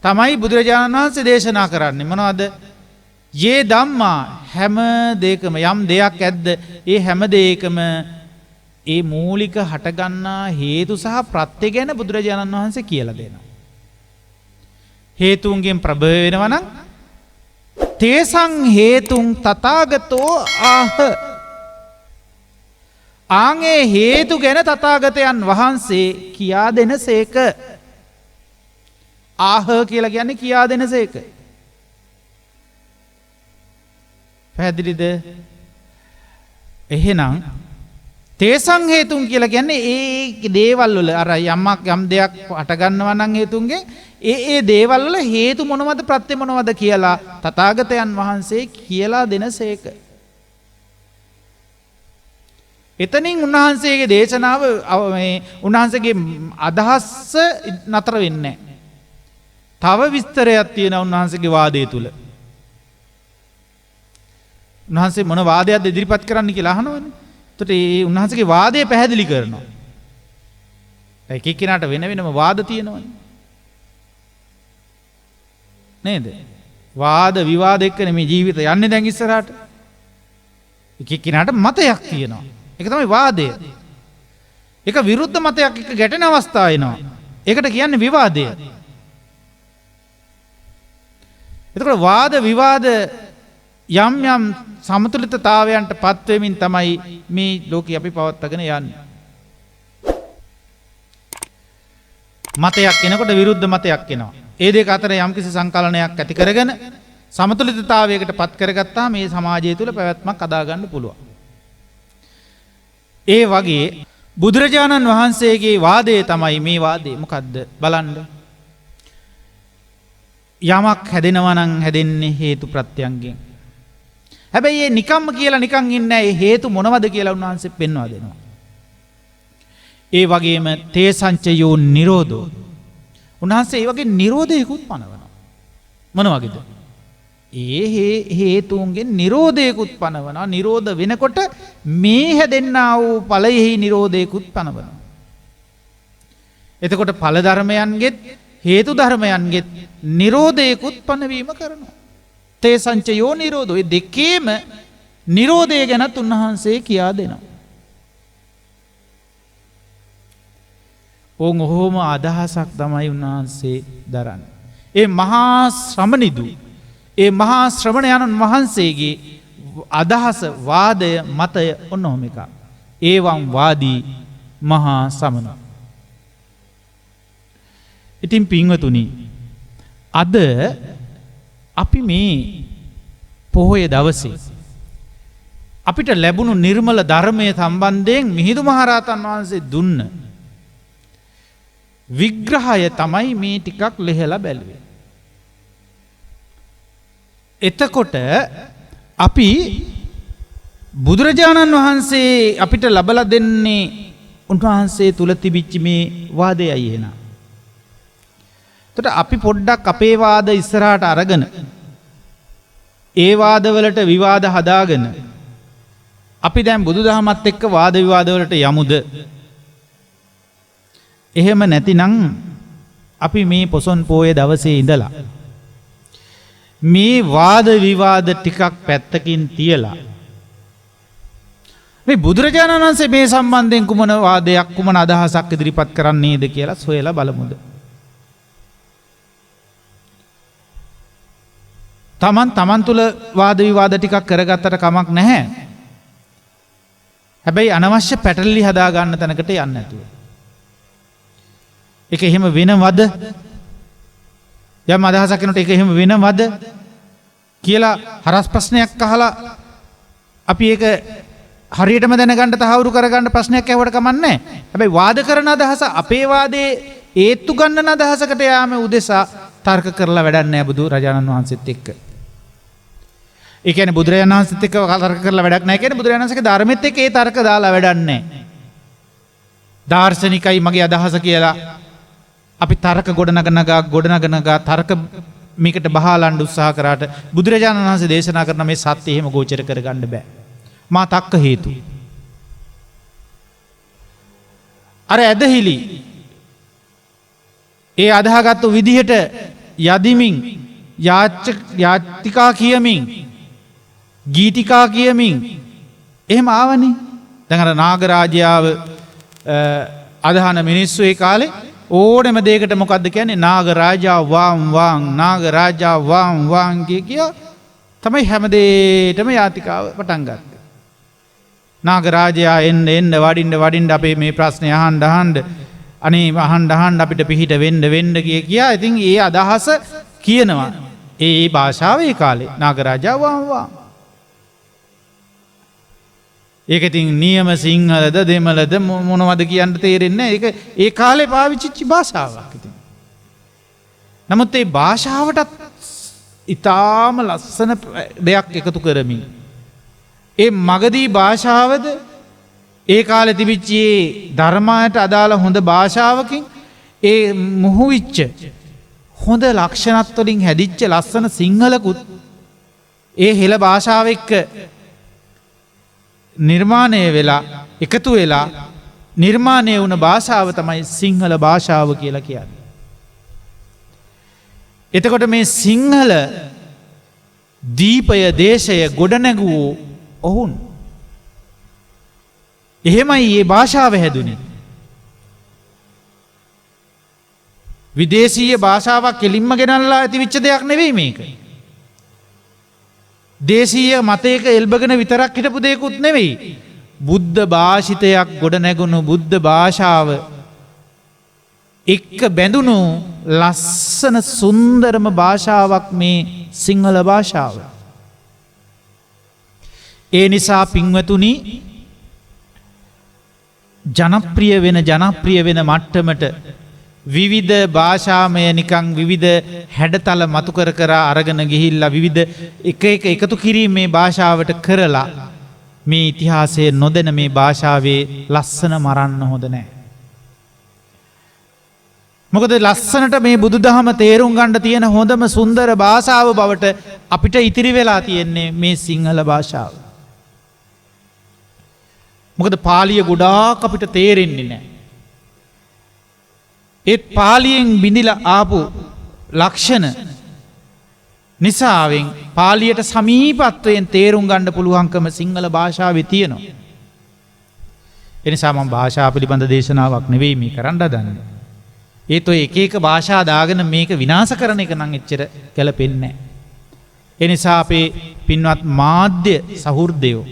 තමයි බුදුරජාණන් වහන්සේ දේශනා කරන්නේ. මොනවද? යේ ධම්මා හැම දෙයකම යම් දෙයක් ඇද්ද ඒ හැම දෙයකම ඒ මූලික හටගන්නා හේතු සහ ප්‍රත්‍ය ගැන බුදුරජාණන් වහන්සේ කියලා දෙනවා. හේතුන්ගෙන් ප්‍රභව වෙනවා නම් තේසං හේතුන් තථාගතෝ ආහ. ආන්ගේ හේතු ගැන තථාගතයන් වහන්සේ කියා දෙනසේක. ආහ කියලා කියන්නේ කියා දෙනසේක. පැහැදිලිද? එහෙනම් තේසං හේතුන් කියලා කියන්නේ ඒ දේවල් වල අර යමක් යම් දෙයක් හට ගන්නවා නම් හේතුන්ගෙන් ඒ දේවල් වල හේතු මොනවද ප්‍රත්‍ය මොනවද කියලා තථාගතයන් වහන්සේ කියලා දෙනසේක. එතනින් උන්වහන්සේගේ දේශනාව මේ උන්වහන්සේගේ අදහස් නතර වෙන්නේ නැහැ. තව විස්තරයක් තියෙනවා උන්වහන්සේගේ වාදය තුල. උන්වහන්සේ මොන වාදයක්ද ඉදිරිපත් කරන්න කියලා අහනවනේ. එතකොට ඒ උන්වහන්සේගේ වාදය පැහැදිලි කරනවා. එක එක්කිනාට වෙන වෙනම වාද තියෙනවනේ. නේද? වාද විවාද එක්කනේ මේ ජීවිතය යන්නේ දැන් ඉස්සරහට. එක එක්කිනාට මතයක් තියෙනවා. ඒක තමයි වාදය. එක විරුද්ධ මතයක් එක්ක ගැටෙන අවස්ථා එනවා. ඒකට කියන්නේ විවාදය. එතකොට වාද විවාද යම් යම් සමතුලිතතාවයන්ට පත්වෙමින් තමයි මේ ලෝකේ අපි පවත්වාගෙන යන්නේ. මතයක් එනකොට විරුද්ධ මතයක් එනවා. ඒ දෙක අතර යම්කිසි සංකලනයක් ඇති කරගෙන සමතුලිතතාවයකට පත් කරගත්තාම මේ සමාජය තුළ පැවැත්මක් අදා ගන්න පුළුවන්. ඒ වගේ බුදුරජාණන් වහන්සේගේ වාදය තමයි මේ වාදය. මොකද්ද බලන්න. යමක් හැදෙනවා නම් හැදෙන්නේ හේතු ප්‍රත්‍යයන්ගෙන්. හැබැයි ඒ නිකම්ම කියලා නිකන් ඉන්නේ ඒ හේතු මොනවද කියලා උන්වහන්සේ පෙන්වා දෙනවා. ඒ වගේම තේසංචයෝ නිරෝධෝ. උන්වහන්සේ ඒ වගේ නිරෝධයකුත් පනවනවා. මොන වගේද? ඒ හේතුන්ගෙන් නිරෝධයකුත් පනවනවා. නිරෝධ වෙනකොට මේ හැදෙන්නා වූ ඵලයෙහි නිරෝධයකුත් පනවනවා. එතකොට ඵල ධර්මයන්ගෙත් හේතු ධර්මයන්ගෙත් නිරෝධයකුත් පනවීම කරනවා. තේසංචයෝ නිරෝධෝ. ඒ දෙකේම නිරෝධය ගැනත් උන්වහන්සේ කියා දෙනවා. ඕන් ඔහොම අදහසක් තමයි උන්වහන්සේ දරන්නේ. ඒ මහා ශ්‍රමණිදු ඒ මහා ශ්‍රමණයන්න් වහන්සේගේ අදහස වාදය මතය ඔන්නෝම එකක්. ඒවං වාදී මහා සමන. ඉතින් පින්වතුනි අද අපි මේ පොහොය දවසේ අපිට ලැබුණු නිර්මල ධර්මය සම්බන්ධයෙන් මිහිඳු මහරහතන් වහන්සේ දුන්න විග්‍රහය තමයි මේ ටිකක් ලෙහලා බැලුවේ. එතකොට අපි බුදුරජාණන් වහන්සේ අපිට ලබලා දෙන්නේ උන්වහන්සේ තුල තිබිච්ච මේ වාදයයි එහෙනම්. එතකොට අපි පොඩ්ඩක් අපේ වාද ඉස්සරහට අරගෙන ඒ වාදවලට විවාද හදාගෙන අපි දැන් බුදුදහමත් එක්ක වාද විවාදවලට යමුද? එහෙම නැතිනම් අපි මේ පොසොන් පෝය දවසේ ඉඳලා මේ වාද විවාද ටිකක් පැත්තකින් තියලා මේ බුදුරජාණන් වහන්සේ මේ සම්බන්ධයෙන් කුමන වාදයක් කුමන අදහසක් ඉදිරිපත් කරන්නේද කියලා සොයලා බලමුද? තමන් තුල වාද විවාද ටිකක් කරගත්තට කමක් නැහැ. හැබැයි අනවශ්‍ය පැටලි හදා ගන්න තැනකට යන්න නැතුව. ඒක එහෙම වෙනවද? යම් අදහසක් කෙනෙකුට ඒක එහෙම වෙනවද කියලා හරස් ප්‍රශ්නයක් අහලා අපි ඒක හරියටම දැනගන්න තහවුරු කරගන්න ප්‍රශ්නයක් ඇහුවට කමන්නේ. හැබැයි වාද කරන අදහස අපේ වාදේ ඒත්තු ගන්නන අදහසකට යාම උදෙසා තර්ක කරලා වැඩක් නැහැ බුදුරජාණන් වහන්සේත් එක්ක. ඒ කියන්නේ බුදුරජාණන් වහන්සේත් එක්ක තර්ක කරලා වැඩක් නැහැ කියන්නේ බුදුරජාණන් වහන්සේගේ ධර්මෙත් එක්ක ඒ තර්ක දාලා වැඩක් නැහැ. දාර්ශනිකයි මගේ අදහස කියලා අපි තර්ක ගොඩනගනගා තර්ක මේකට බහලන්න උත්සාහ කරාට බුදුරජාණන් වහන්සේ දේශනා කරන මේ සත්‍ය එහෙම ගෝචර කරගන්න බෑ. මා තක්ක හේතු. අර ඇදහිලි ඒ අදහාගත්තු විදිහට යදිමින් යාත්‍තිකා කියමින් ගීතිකා කියමින් එහෙම ආවනේ. දැන් අර නාගරාජයාව අදහන මිනිස්සු ඒ කාලේ ඕනෙම දෙයකට මොකද්ද කියන්නේ නාගරාජා වාම් වාම් නාගරාජා වාම් වාම් කිය තමයි හැම දෙයකටම යාතිකාව පටන් ගත්තේ. නාගරාජයා එන්න වඩින්න අපේ මේ ප්‍රශ්නේ අහන්න අනේ අහන්න අපිට පිහිට වෙන්න කියා ඉතින් ඒ අදහස කියනවා. ඒ භාෂාවේ කාලේ නාගරාජා වාම් වාම්. ඒක ඉතින් නියම සිංහලද දෙමළද මොනවද කියන්න තේරෙන්නේ නැහැ. ඒක ඒ කාලේ පාවිච්චි භාෂාවක් ඉතින්. නමුත් ඒ භාෂාවටත් ඊටාම ලස්සන දෙයක් එකතු කරමින් ඒ මගදී භාෂාවද ඒ කාලේ තිබිච්ච ධර්මයට අදාළ හොඳ භාෂාවකින් ඒ මුහුවිච්ච හොඳ ලක්ෂණත් වලින් හැදිච්ච ලස්සන සිංහලකුත් ඒ හෙළ භාෂාව එක්ක නිර්මාණය වෙලා එකතු වෙලා නිර්මාණය වුණ භාෂාව තමයි සිංහල භාෂාව කියලා කියන්නේ. එතකොට මේ සිංහල දීපය දේශය ගොඩනැගූ ඔවුන් එහෙමයි මේ භාෂාව හැදුනේ. විදේශීය භාෂාවක් කෙලින්ම ගෙනල්ලා ඇතිවිච්ච දෙයක් නෙවෙයි මේක. දේශීය මතයක එල්බගෙන විතරක් හිටපු දෙයක්ුත් නෙවෙයි. බුද්ධ භාෂිතයක් ගොඩ නැගුණු බුද්ධ භාෂාව එක්ක බැඳුණු ලස්සන සුන්දරම භාෂාවක් මේ සිංහල භාෂාව. ඒ නිසා පින්වතුනි ජනප්‍රිය වෙන මට්ටමට විවිධ භාෂාමය නිකං විවිධ හැඩතල මතු කර අරගෙන ගිහිල්ලා විවිධ එක එකතු කිරීම මේ භාෂාවට කරලා මේ ඉතිහාසය නොදැන මේ භාෂාවේ ලස්සන මරන්න හොඳ නෑ. මොකද ලස්සනට මේ බුදුදහම තේරුම් ගන්න තියෙන හොඳම සුන්දර භාෂාව බවට අපිට ඉතිරි වෙලා තියෙන්නේ මේ සිංහල භාෂාව. මොකද පාලිය ගොඩාක් අපිට තේරෙන්නේ නෑ. ඒත් පාලියෙන් බිඳිලා ආපු ලක්ෂණ නිසාවෙන් පාලියට සමීපත්වයෙන් තේරුම් ගන්න පුළුවන්කම සිංහල භාෂාවේ තියෙනවා. එනිසා මම භාෂාව පිළිබඳ දේශනාවක් නෙවෙයි මේ කරන්න හදන්නේ. ඒත් ඔය එක භාෂා දාගෙන මේක විනාශ කරන එක නම් එච්චර ගැලපෙන්නේ නැහැ. ඒ නිසා අපේ පින්වත් මාධ්‍ය සහෘදයෝ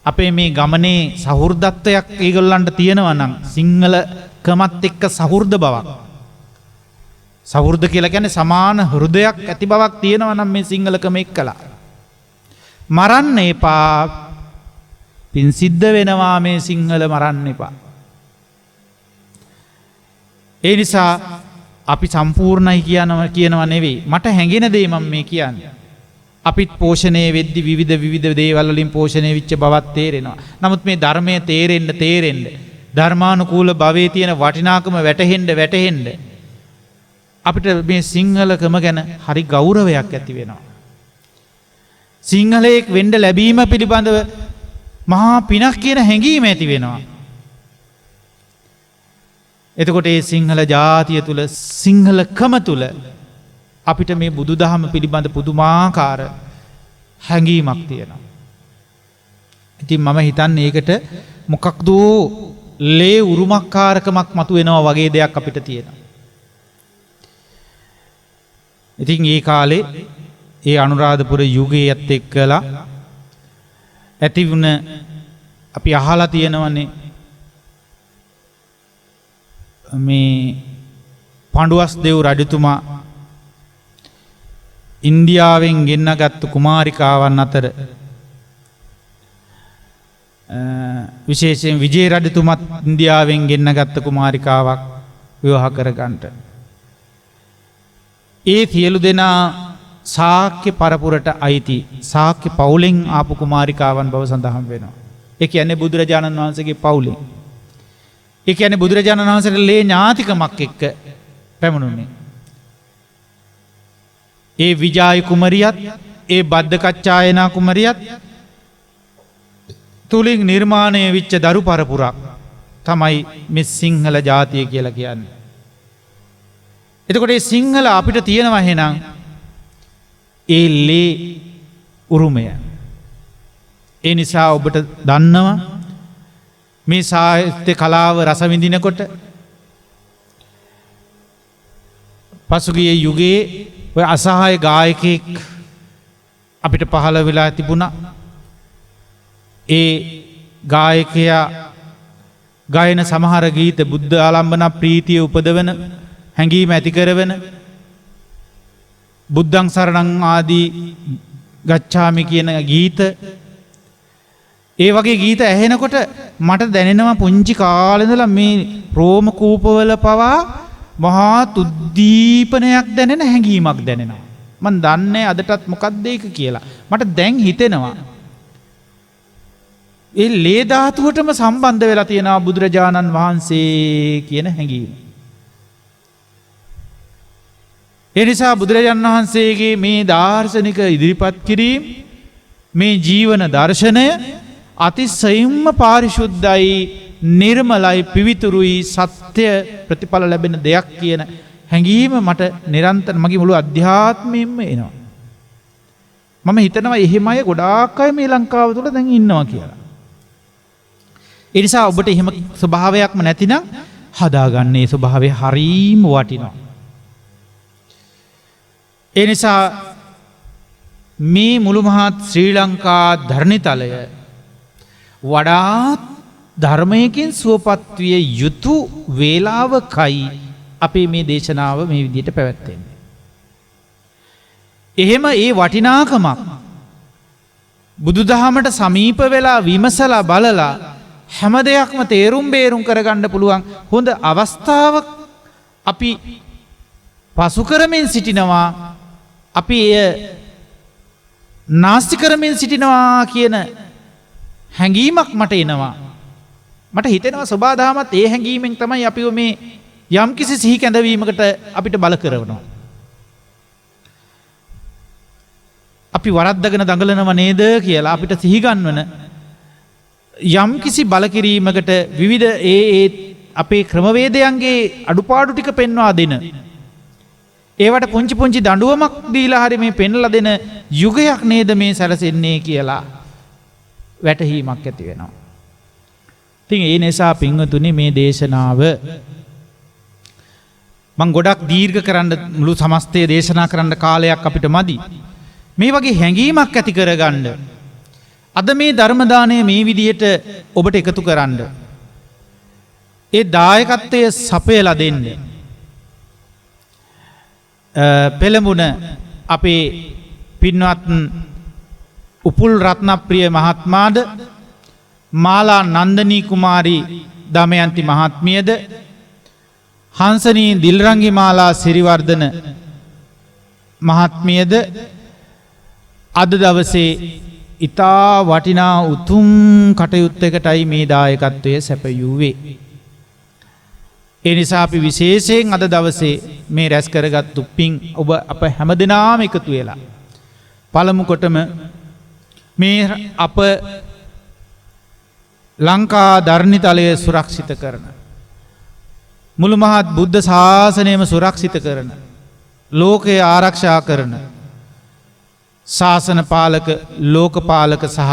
අපේ මේ ගමනේ සහෘදත්වයක් ඒගොල්ලන්ට තියෙනවා නම් සිංහල කමත් එක්ක සහෘද බවක්. සහෘද කියලා කියන්නේ සමාන හෘදයක් ඇති බවක් තියෙනවා නම් මේ සිංහලකම එක්කලා. මරන්න එපා. පින් සිද්ධ වෙනවා මේ සිංහල මරන්න එපා. ඒ නිසා අපි සම්පූර්ණයි කියනවා නෙවෙයි. මට හැඟෙන දේ මම මේ කියන්නේ. අපිත් පෝෂණය වෙද්දි විවිධ දේවල් වලින් පෝෂණය වෙච්ච බවක් තේරෙනවා. නමුත් මේ ධර්මයේ තේරෙන්න ධර්මානුකූල භවයේ තියෙන වටිනාකම වැටහෙන්න අපිට මේ සිංහලකම ගැන හරි ගෞරවයක් ඇති වෙනවා. සිංහලයෙක් වෙන්න ලැබීම පිළිබඳව මහා පිනක් කියන හැඟීම ඇති වෙනවා. එතකොට මේ සිංහල ජාතිය තුල සිංහලකම තුල අපිට මේ බුදුදහම පිළිබඳ පුදුමාකාර හැඟීමක් තියෙනවා. ඉතින් මම හිතන්නේ ඒකට මොකක්ද ලේ උරුමකාරකමක් මතුවෙනවා වගේ දෙයක් අපිට තියෙනවා. ඉතින් ඒ කාලේ ඒ අනුරාධපුර යුගයේත් එක්කලා ඇති වුණ අපි අහලා තියෙනවනේ මේ පඬුවස් දෙව් රජතුමා ඉන්දියාවෙන් ගෙන්නගත්තු කුමාරිකාවන් අතර විශේෂයෙන් විජය රජතුමත් ඉන්දියාවෙන් ගෙන්නගත්ත කුමාරිකාවක් විවාහ කරගන්නට. ඒ සියලු දෙනා ශාක්‍ය පරපුරට අයිති ශාක්‍ය පවුලෙන් ආපු කුමාරිකාවන් බව සඳහන් වෙනවා. ඒ කියන්නේ බුදුරජාණන් වහන්සේගේ පවුලෙන්. ඒ කියන්නේ බුදුරජාණන් වහන්සේට ලේ ඥාතිකමක් එක්ක පැමුණුනේ. ඒ විජාය කුමරියත් ඒ බද්දකච්චායනා කුමරියත් තුලින් නිර්මාණය වෙච්ච දරු පරපුරක් තමයි මේ සිංහල ජාතිය කියලා කියන්නේ. එතකොට මේ සිංහල අපිට තියෙනවා එහෙනම් ඒ ලේ උරුමය. ඒ නිසා ඔබට දන්නවා මේ සාහිත්‍ය කලාව රස විඳිනකොට පසුගිය යුගයේ ඔය අසහාය ගායකයෙක් අපිට පහළ වෙලා තිබුණා. ඒ ගායකයා ගායන සමහර ගීත බුද්ධ ආලම්බන ප්‍රීතිය උපදවන හැඟීම ඇති කරවන බුද්ධං සරණං ආදී ගච්ඡාමි කියන ගීත ඒ වගේ ගීත ඇහෙනකොට මට දැනෙනවා පුංචි කාලේ ඉඳලා මේ රෝම කූපවල පවා මහා උද්දීපනයක් දැනෙන හැඟීමක් දැනෙනවා. මම දන්නේ අදටත් මොකක්ද ඒක කියලා. මට දැන් හිතෙනවා ඒ ලේ ධාතුවටම සම්බන්ධ වෙලා තියෙනවා බුදුරජාණන් වහන්සේ කියන හැඟීම. ඒ නිසා බුදුරජාණන් වහන්සේගේ මේ දාර්ශනික ඉදිරිපත් කිරීම මේ ජීවන දර්ශනය අතිශයින්ම පාරිශුද්ධයි, නිර්මලයි, පිවිතුරුයි, සත්‍ය ප්‍රතිඵල ලැබෙන දෙයක් කියන හැඟීම මට නිරන්තර මගේ මුළු අධ්‍යාත්මයෙන්ම එනවා. මම හිතනවා එහෙම අය ගොඩාක් අය මේ ලංකාව තුළ දැන් ඉන්නවා කියලා. ඒ නිසා ඔබට එහෙම ස්වභාවයක්ම නැතිනම් හදාගන්න ඒ ස්වභාවය හරීම වටිනවා. ඒ නිසා මේ මුළු මහත් ශ්‍රී ලංකා ධර්ණිතලය වඩාත් ධර්මයකින් සුවපත් විය යුතු වේලාවකයි අපේ මේ දේශනාව මේ විදිහට පැවැත්වෙන්නේ. එහෙම ඒ වටිනාකමක් බුදුදහමට සමීප වෙලා විමසලා බලලා හැම දෙයක්ම තේරුම් බේරුම් කරගන්න පුළුවන් හොඳ අවස්ථාවක් අපි පසු කරමින් සිටිනවා. අපි එය නාස්ති කරමින් සිටිනවා කියන හැඟීමක් මට එනවා. මට හිතෙනවා සබාදහමත් ඒ හැඟීමෙන් තමයි අපි මේ යම් කිසි සිහි කැඳවීමකට අපිට බල කරනවා. අපි වරද්දගෙන දඟලනව නේද කියලා අපිට සිහිගන්වන යම් කිසි බලකිරීමකට විවිධ ඒ අපේ ක්‍රමවේදයන්ගේ අඩුපාඩු ටික පෙන්වා දෙන ඒවට පුංචි පුංචි දඬුවමක් දීලා හරි මේ පෙන්ලා දෙන යුගයක් නේද මේ සැලසෙන්නේ කියලා වැටහීමක් ඇති වෙනවා. ඉතින් ඒ නිසා පින්වතුනි මේ දේශනාව මම ගොඩක් දීර්ඝ කරන්න මුළු සමස්තය දේශනා කරන්න කාලයක් අපිට මදි. මේ වගේ හැඟීමක් ඇති කරගන්න අද මේ ධර්ම දාණය මේ විදිහට ඔබට එකතු කරන්න ඒ දායකත්වයේ සපයලා දෙන්න පෙළඹුණ අපේ පින්වත් උපුල් රත්නප්‍රිය මහත්මාද මාලා නන්දනී කුමාරි දමයන්ති මහත්මියද හංසනී දිල්රංගි මාලා සිරිවර්ධන මහත්මියද අද දවසේ ඉතා වටිනා උතුම් කටයුත්තකටයි මේ දායකත්වය සැපයූවේ. ඒ නිසා අපි විශේෂයෙන් අද දවසේ මේ රැස් කරගත්තු පින් ඔබ අප හැමදෙනාම එකතු වෙලා පළමු කොටම මේ අප ලංකා ධර්ණිතලය සුරක්ෂිත කරන මුළු මහත් බුද්ධ ශාසනයම සුරක්ෂිත කරන ලෝකය ආරක්ෂා කරන ශාසන පාලක ලෝකපාලක සහ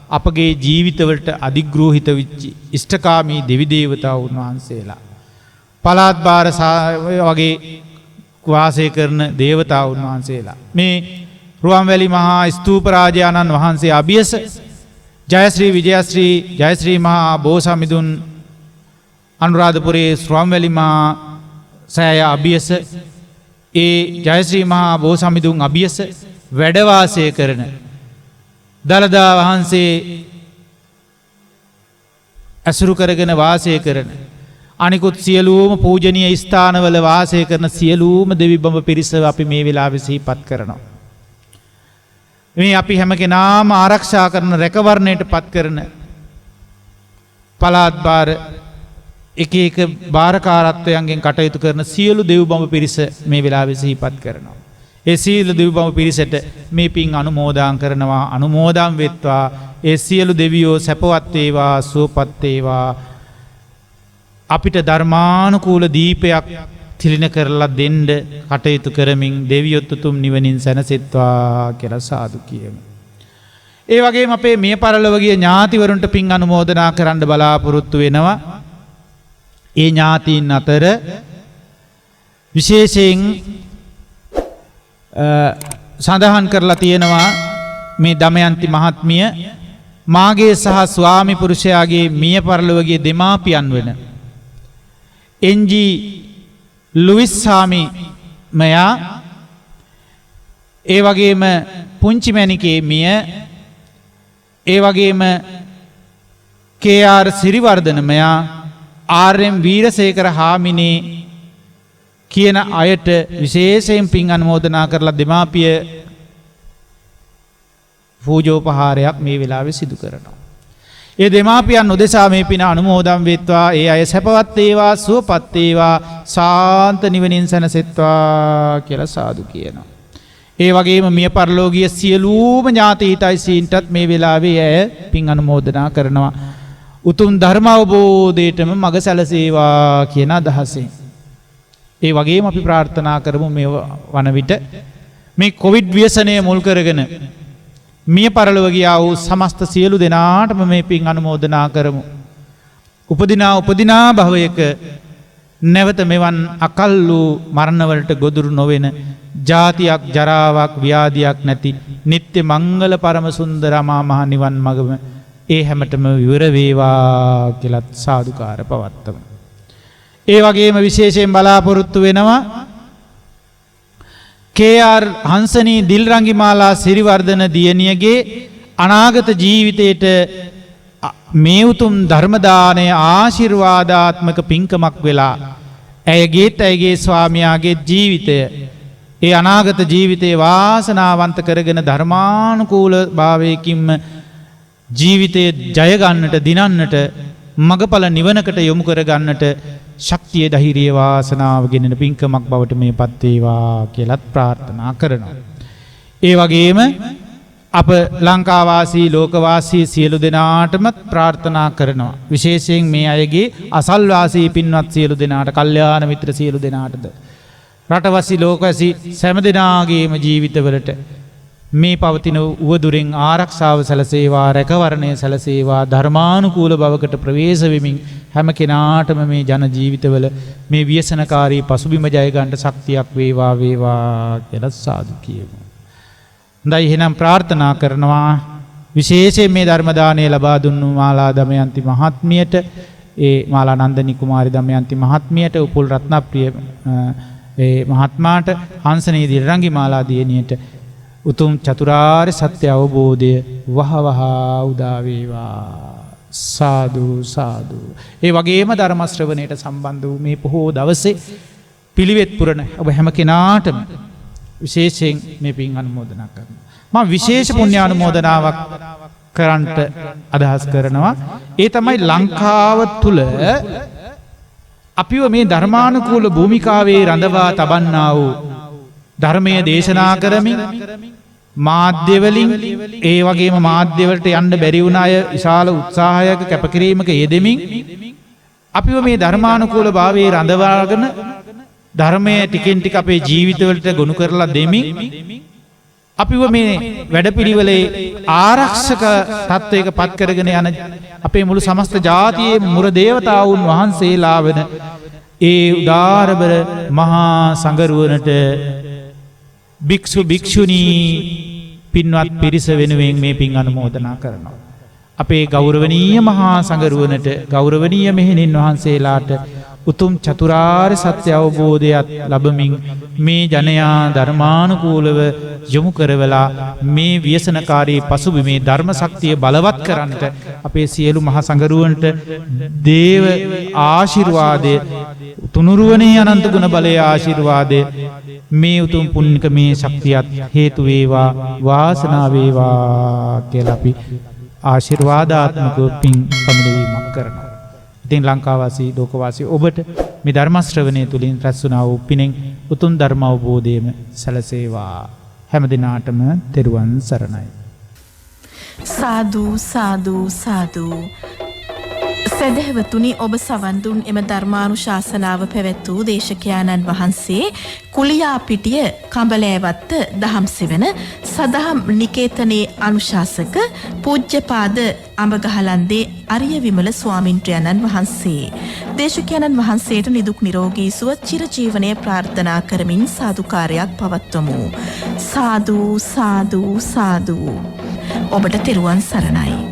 අපගේ ජීවිතවලට අධිග්‍රෝහිත වෙච්ච ඉෂ්ඨකාමී දෙවි දේවතාවුන් වහන්සේලා පළාත් භාර වගේ වාසය කරන දේවතාවුන් වහන්සේලා මේ රුවන්වැලි මහා ස්තූප රාජානන් වහන්සේ අභියස ජයශ්‍රී විජයශ්‍රී ජයශ්‍රී මහා බෝසමිඳුන් අනුරාධපුරයේ රුවන්වැලි මහා සෑය අභියස ඒ ජයශ්‍රී මහා බෝසමිඳුන් අභියස වැඩවාසය කරන දළදා වහන්සේ ඇසුරු කරගෙන වාසය කරන අනිකුත් සියලූම පූජනීය ස්ථානවල වාසය කරන සියලූම දෙවි බඹ පිරිස අපි මේ වෙලාවේ සිහිපත් කරනවා. මේ අපි හැම කෙනාම ආරක්ෂා කරන රැකවරණයට පත් කරන පළාත් භාර එක එක භාරකාරත්වයන්ගෙන් කටයුතු කරන සියලු දෙව් බඹ පිරිස මේ වෙලාවේ සිහිපත් කරනවා. ඒ සියලු දෙව් බඹ පිරිසට මේ පින් අනුමෝදන් කරනවා. අනුමෝදන් වෙත්වා. ඒ සියලු දෙවියෝ සැපවත් වේවා, සුවපත් වේවා. අපිට ධර්මානුකූල දීපයක් තිලින කරලා දෙන්න කටයුතු කරමින් දෙවියොත් උතුම් නිවනින් සැනසෙත්වා කියලා සාදු කියමු. ඒ වගේම අපේ මිය පරලොව ගිය ඥාතිවරුන්ට පින් අනුමෝදනා කරන්න බලාපොරොත්තු වෙනවා. ඒ ඥාතීන් අතර විශේෂයෙන් සඳහන් කරලා තියෙනවා මේ දමයන්ති මහත්මිය මාගේ සහ ස්වාමි පුරුෂයාගේ මිය පරලොව ගිය දෙමාපියන් වෙන එන්ජී ලුයිස් සාමි මයා ඒ වගේම පුංචි මැණිකේ මිය ඒ වගේම කේ.ආර්. සිරිවර්ධන මයා ආර්.එම්. වීරසේකර හාමිනේ කියන අයට විශේෂයෙන් පින් අනුමෝදනා කරලා දෙමාපිය පූජෝපහාරයක් මේ වෙලාවේ සිදු කරනවා. ඒ දෙමාපියන් උදෙසා මේ පින අනුමෝදන් වෙත්වා. ඒ අය සැපවත් වේවා, සුවපත් වේවා, සාන්ත නිවනින් සැනසෙත්වා කියලා සාදු කියනවා. ඒ වගේම මිය පරලෝකීය සියලුම ඥාති හිතයිසීන්ටත් මේ වෙලාවේ ඇය පින් අනුමෝදනා කරනවා. උතුම් ධර්ම අවබෝධයටම මඟ සැලසේවා කියන අදහසින්. ඒ වගේම අපි ප්‍රාර්ථනා කරමු මේ වන විට මේ කොවිඩ් ව්‍යසනය මුල් කරගෙන මිය පරලොව ගියා වූ සමස්ත සියලු දෙනාටම මේ පින් අනුමෝදනා කරමු. උපදිනා භවයක නැවත මෙවන් අකල් වූ මරණවලට ගොදුරු නොවෙන ජාතියක් ජරාවක් ව්‍යාධියක් නැති නිත්‍ය මංගල පරම සුන්දර අමා මහ නිවන් මගම ඒ හැමතෙම විවර වේවා කියලා සාදුකාර පවත්වමු. ඒ වගේම විශේෂයෙන් බලාපොරොත්තු වෙනවා කේ.ආර්. හංසනී දිල්රංගිමාලා සිරිවර්ධන දියණියගේ අනාගත ජීවිතයට මේ උතුම් ධර්ම දානය ආශිර්වාදාත්මක පින්කමක් වෙලා ඇයගේ ස්වාමියාගේ ජීවිතය ඒ අනාගත ජීවිතේ වාසනාවන්ත කරගෙන ධර්මානුකූල භාවයකින්ම ජීවිතේ ජය ගන්නට දිනන්නට මගඵල නිවනකට යොමු කර ගන්නට ශක්තිය ධෛර්යය වාසනාව ගෙනෙන පින්කමක් බවට මේපත් වේවා කියලාත් ප්‍රාර්ථනා කරනවා. ඒ වගේම අප ලංකාවාසී ලෝකවාසී සියලු දෙනාටම ප්‍රාර්ථනා කරනවා. විශේෂයෙන් මේ අයගේ අසල්වාසී පින්වත් සියලු දෙනාට, කල්යාණ මිත්‍ර සියලු දෙනාටද රටවසී ලෝකවසී සෑම දෙනාගේම ජීවිතවලට මේ පවතින උවදුරෙන් ආරක්ෂාව සැලසේවා, රැකවරණය සැලසේවා, ධර්මානුකූල බවකට ප්‍රවේශ වෙමින් හැම කෙනාටම මේ ජන ජීවිතවල මේ ව්‍යසනකාරී පසුබිම ජය ගන්න ශක්තියක් වේවා කියලා සාදු කියමු. හොඳයි, එහෙනම් ප්‍රාර්ථනා කරනවා විශේෂයෙන් මේ ධර්ම දානය ලබා දුන්නු මාලා දමයන්ති මහත්මියට, ඒ මාලා නන්දනී කුමාරි දමයන්ති මහත්මියට, උපුල් රත්නප්‍රිය ඒ මහත්මාට, හංසනී දිල්රංගිමාලා දියණියට උතුම් චතුරාර්ය සත්‍ය අවබෝධය වහවහ උදා වේවා. සාදු සාදු. ඒ වගේම ධර්ම ශ්‍රවණයට සම්බන්ධ වූ මේ පොහෝ දවසේ පිළිවෙත් පුරන ඔබ හැම කෙනාටම විශේෂයෙන් මේ පින් අනුමෝදනා කරනවා. මම විශේෂ පුණ්‍ය අනුමෝදනාවක් කරන්නට අදහස් කරනවා. ඒ තමයි ලංකාව තුල අපිව මේ ධර්මානුකූල භූමිකාවේ රඳවා තබන්නා වූ ධර්මය දේශනා කරමින් මාධ්‍යවලින් ඒ වගේම මාධ්‍යවලට යන්න බැරි වුණ අය විශාල උත්සාහයක කැපකිරීමක යෙදෙමින් අපිව මේ ධර්මානුකූල භාවයේ රඳවාගෙන ධර්මය ටිකෙන් ටික අපේ ජීවිතවලට ගොනු කරලා දෙමින් අපිව මේ වැඩපිළිවෙලේ ආරක්ෂක තත්වයක පත් කරගෙන යන අපේ මුළු සමස්ත ජාතියේ මුර දේවතාවුන් වහන්සේලා වෙන ඒ උදාරබර මහා සංඝරුවනට භික්ෂු භික්ෂුණී පින්වත් පිරිස වෙනුවෙන් මේ පින් අනුමෝදනා කරනවා. අපේ ගෞරවනීය මහා සංඝරුවනට, ගෞරවනීය මෙහෙණින් වහන්සේලාට උතුම් චතුරාර්ය සත්‍ය අවබෝධයත් ලැබමින් මේ ජනයා ධර්මානුකූලව යොමු කරවලා මේ ව්‍යසනකාරී පසුබිමේ ධර්ම ශක්තිය බලවත් කරන්නට අපේ සියලු මහා සංඝරුවන්ට දේව ආශිර්වාදය, තුනුරුවනේ අනන්ත ගුණ බලයේ ආශිර්වාදය, මේ උතුම් පුණ්‍යක මේ ශක්තියත් හේතු වේවා, වාසනාව වේවා කියලා අපි ආශිර්වාදාත්මකව පින් පමුණුවීමක් කරනවා. ඉතින් ලංකාවාසී ලෝකවාසී ඔබට මේ ධර්ම ශ්‍රවණය තුලින් රැස් වුණා වූ පිනෙන් උතුම් ධර්ම අවබෝධයම සැලසේවා. හැම දිනාටම තෙරුවන් සරණයි. සාදු සාදු සාදු. සැදැහැවතුනි ඔබ සවන්දුන් එම ධර්මානුශාසනාව පැවැත් වූ දේශකයාණන් වහන්සේ කුලියාපිටිය කඹලෑවත්ත දහම්සෙවන සදහම් නිකේතනයේ අනුශාසක පූජ්‍යපාද අඹගහලන්දේ අරිය විමල ස්වාමින්ද්‍රයන්න් වහන්සේ. දේශකයන්න් වහන්සේට නිදුක් නිරෝගී සුව චිරජීවනය ප්‍රාර්ථනා කරමින් සාදුකාරයක් පවත්වමු. සාදු සාදු සාදු. ඔබට තෙරුවන් සරණයි.